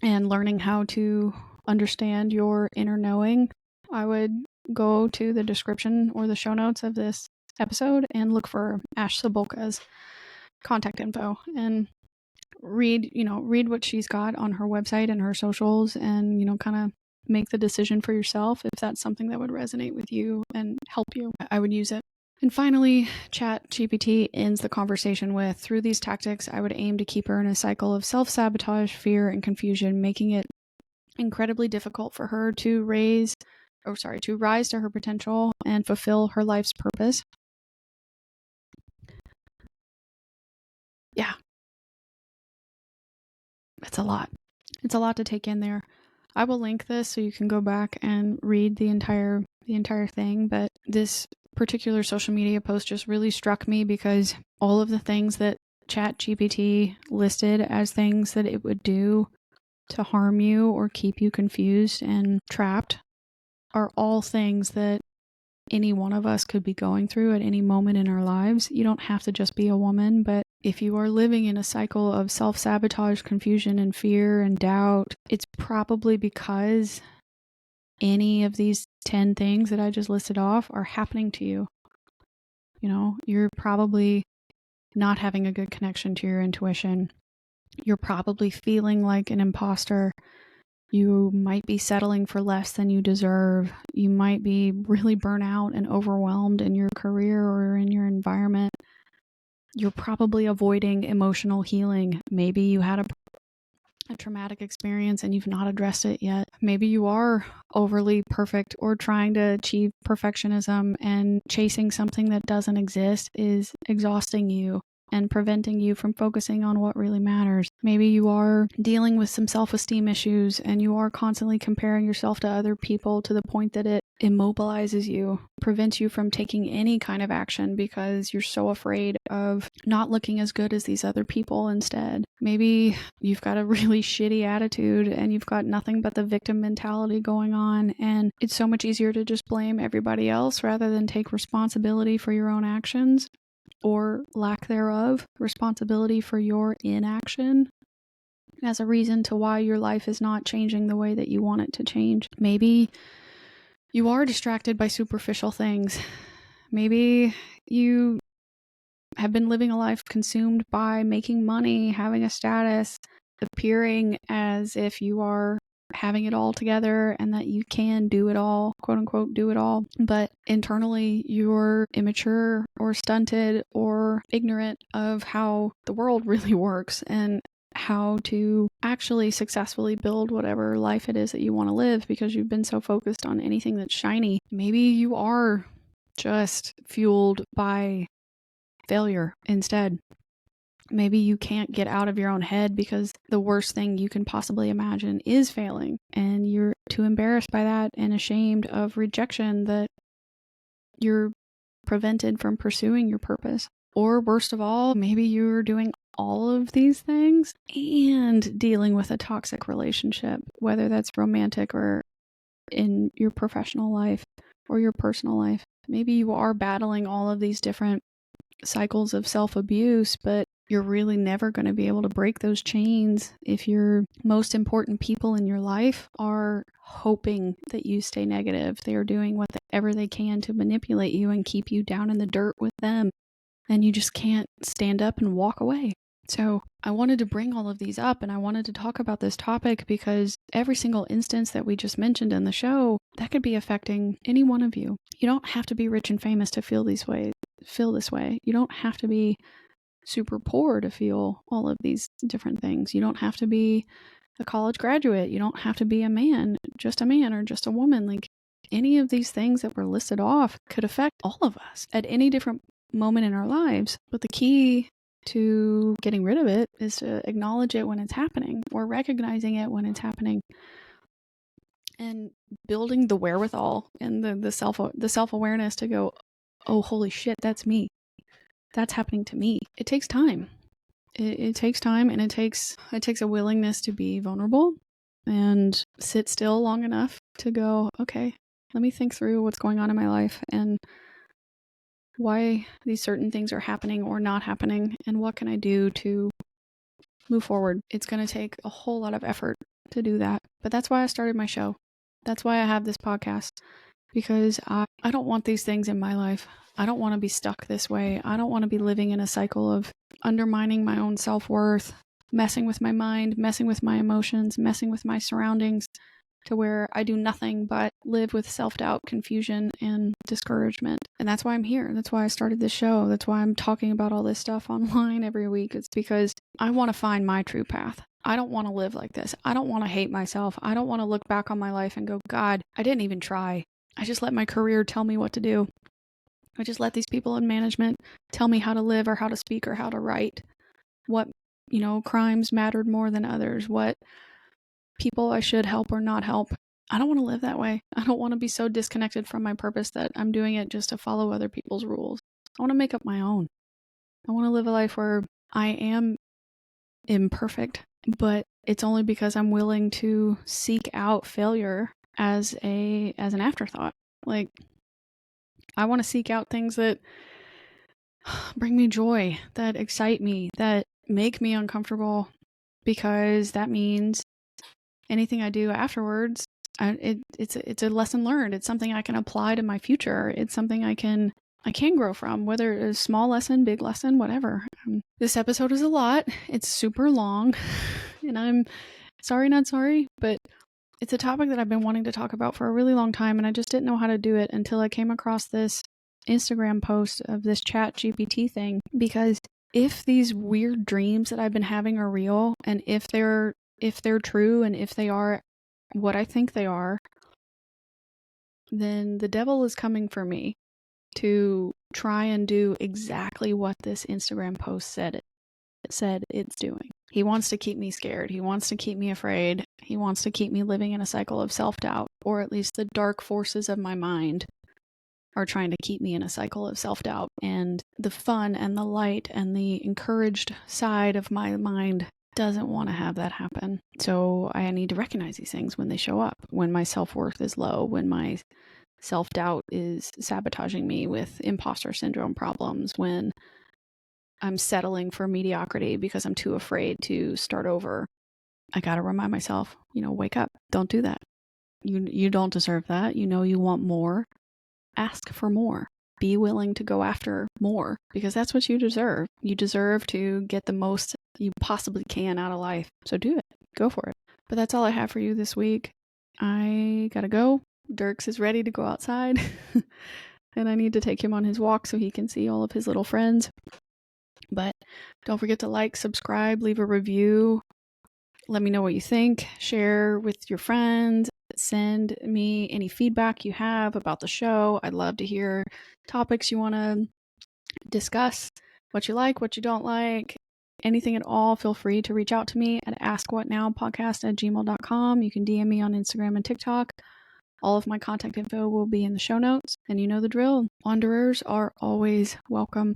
and learning how to understand your inner knowing, I would go to the description or the show notes of this episode and look for Ash Sabolka's contact info and read what she's got on her website and her socials, and kind of make the decision for yourself if that's something that would resonate with you and help you. I would use it. And finally, ChatGPT ends the conversation with, through these tactics, I would aim to keep her in a cycle of self-sabotage, fear, and confusion, making it incredibly difficult for her to rise to her potential and fulfill her life's purpose. Yeah. It's a lot. It's a lot to take in there. I will link this so you can go back and read the entire thing, but this particular social media post just really struck me because all of the things that ChatGPT listed as things that it would do to harm you or keep you confused and trapped are all things that any one of us could be going through at any moment in our lives. You don't have to just be a woman, but if you are living in a cycle of self-sabotage, confusion, and fear and doubt, it's probably because any of these 10 things that I just listed off are happening to you. You're probably not having a good connection to your intuition. You're probably feeling like an imposter. You might be settling for less than you deserve. You might be really burnt out and overwhelmed in your career or in your environment. You're probably avoiding emotional healing. Maybe you had a traumatic experience and you've not addressed it yet. Maybe you are overly perfect or trying to achieve perfectionism, and chasing something that doesn't exist is exhausting you and preventing you from focusing on what really matters. Maybe you are dealing with some self-esteem issues and you are constantly comparing yourself to other people to the point that it immobilizes you, prevents you from taking any kind of action because you're so afraid of not looking as good as these other people instead. Maybe you've got a really shitty attitude and you've got nothing but the victim mentality going on, and it's so much easier to just blame everybody else rather than take responsibility for your own actions, or lack thereof, responsibility for your inaction as a reason to why your life is not changing the way that you want it to change. Maybe you are distracted by superficial things. Maybe you have been living a life consumed by making money, having a status, appearing as if you are having it all together and that you can do it all, quote unquote, do it all. But internally, you're immature or stunted or ignorant of how the world really works and how to actually successfully build whatever life it is that you want to live because you've been so focused on anything that's shiny. Maybe you are just fueled by failure instead. Maybe you can't get out of your own head because the worst thing you can possibly imagine is failing, and you're too embarrassed by that and ashamed of rejection that you're prevented from pursuing your purpose. Or worst of all, maybe you're doing all of these things and dealing with a toxic relationship, whether that's romantic or in your professional life or your personal life. Maybe you are battling all of these different cycles of self-abuse, but you're really never going to be able to break those chains if your most important people in your life are hoping that you stay negative. They are doing whatever they can to manipulate you and keep you down in the dirt with them, and you just can't stand up and walk away. So I wanted to bring all of these up, and I wanted to talk about this topic because every single instance that we just mentioned in the show, that could be affecting any one of you. You don't have to be rich and famous to feel this way. You don't have to be super poor to feel all of these different things. You don't have to be a college graduate. You don't have to be a man or just a woman. Like, any of these things that were listed off could affect all of us at any different moment in our lives. But the key to getting rid of it is to acknowledge it when it's happening, or recognizing it when it's happening, and building the wherewithal and the self-awareness to go, oh, holy shit, that's me. That's happening to me. It takes time. It takes time, and it takes a willingness to be vulnerable and sit still long enough to go, okay, let me think through what's going on in my life and why these certain things are happening or not happening, and what can I do to move forward. It's going to take a whole lot of effort to do that. But that's why I started my show. That's why I have this podcast, because I don't want these things in my life. I don't want to be stuck this way. I don't want to be living in a cycle of undermining my own self-worth, messing with my mind, messing with my emotions, messing with my surroundings, to where I do nothing but live with self-doubt, confusion, and discouragement. And that's why I'm here. That's why I started this show. That's why I'm talking about all this stuff online every week. It's because I want to find my true path. I don't want to live like this. I don't want to hate myself. I don't want to look back on my life and go, God, I didn't even try. I just let my career tell me what to do. I just let these people in management tell me how to live or how to speak or how to write. What, crimes mattered more than others. What people I should help or not help. I don't want to live that way. I don't want to be so disconnected from my purpose that I'm doing it just to follow other people's rules. I want to make up my own. I want to live a life where I am imperfect, but it's only because I'm willing to seek out failure as an afterthought. Like, I want to seek out things that bring me joy, that excite me, that make me uncomfortable, because that means anything I do afterwards, it's a lesson learned. It's something I can apply to my future. It's something I can grow from, whether it's a small lesson, big lesson, whatever. This episode is a lot. It's super long, and I'm sorry, not sorry, but it's a topic that I've been wanting to talk about for a really long time, and I just didn't know how to do it until I came across this Instagram post of this ChatGPT thing. Because if these weird dreams that I've been having are real, and if they're true, and if they are what I think they are, then the devil is coming for me to try and do exactly what this Instagram post said it's doing. He wants to keep me scared. He wants to keep me afraid. He wants to keep me living in a cycle of self-doubt, or at least the dark forces of my mind are trying to keep me in a cycle of self-doubt. And the fun and the light and the encouraged side of my mind doesn't want to have that happen. So I need to recognize these things when they show up, when my self-worth is low, when my self-doubt is sabotaging me with imposter syndrome problems, when I'm settling for mediocrity because I'm too afraid to start over. I gotta remind myself, wake up. Don't do that. You don't deserve that. You want more. Ask for more. Be willing to go after more, because that's what you deserve. You deserve to get the most you possibly can out of life. So do it. Go for it. But that's all I have for you this week. I gotta go. Dirks is ready to go outside. And I need to take him on his walk so he can see all of his little friends. But don't forget to like, subscribe, leave a review. Let me know what you think. Share with your friends. Send me any feedback you have about the show. I'd love to hear topics you want to discuss, what you like, what you don't like, anything at all. Feel free to reach out to me at askwhatnowpodcast@gmail.com. You can DM me on Instagram and TikTok. All of my contact info will be in the show notes. And you know the drill. Wanderers are always welcome.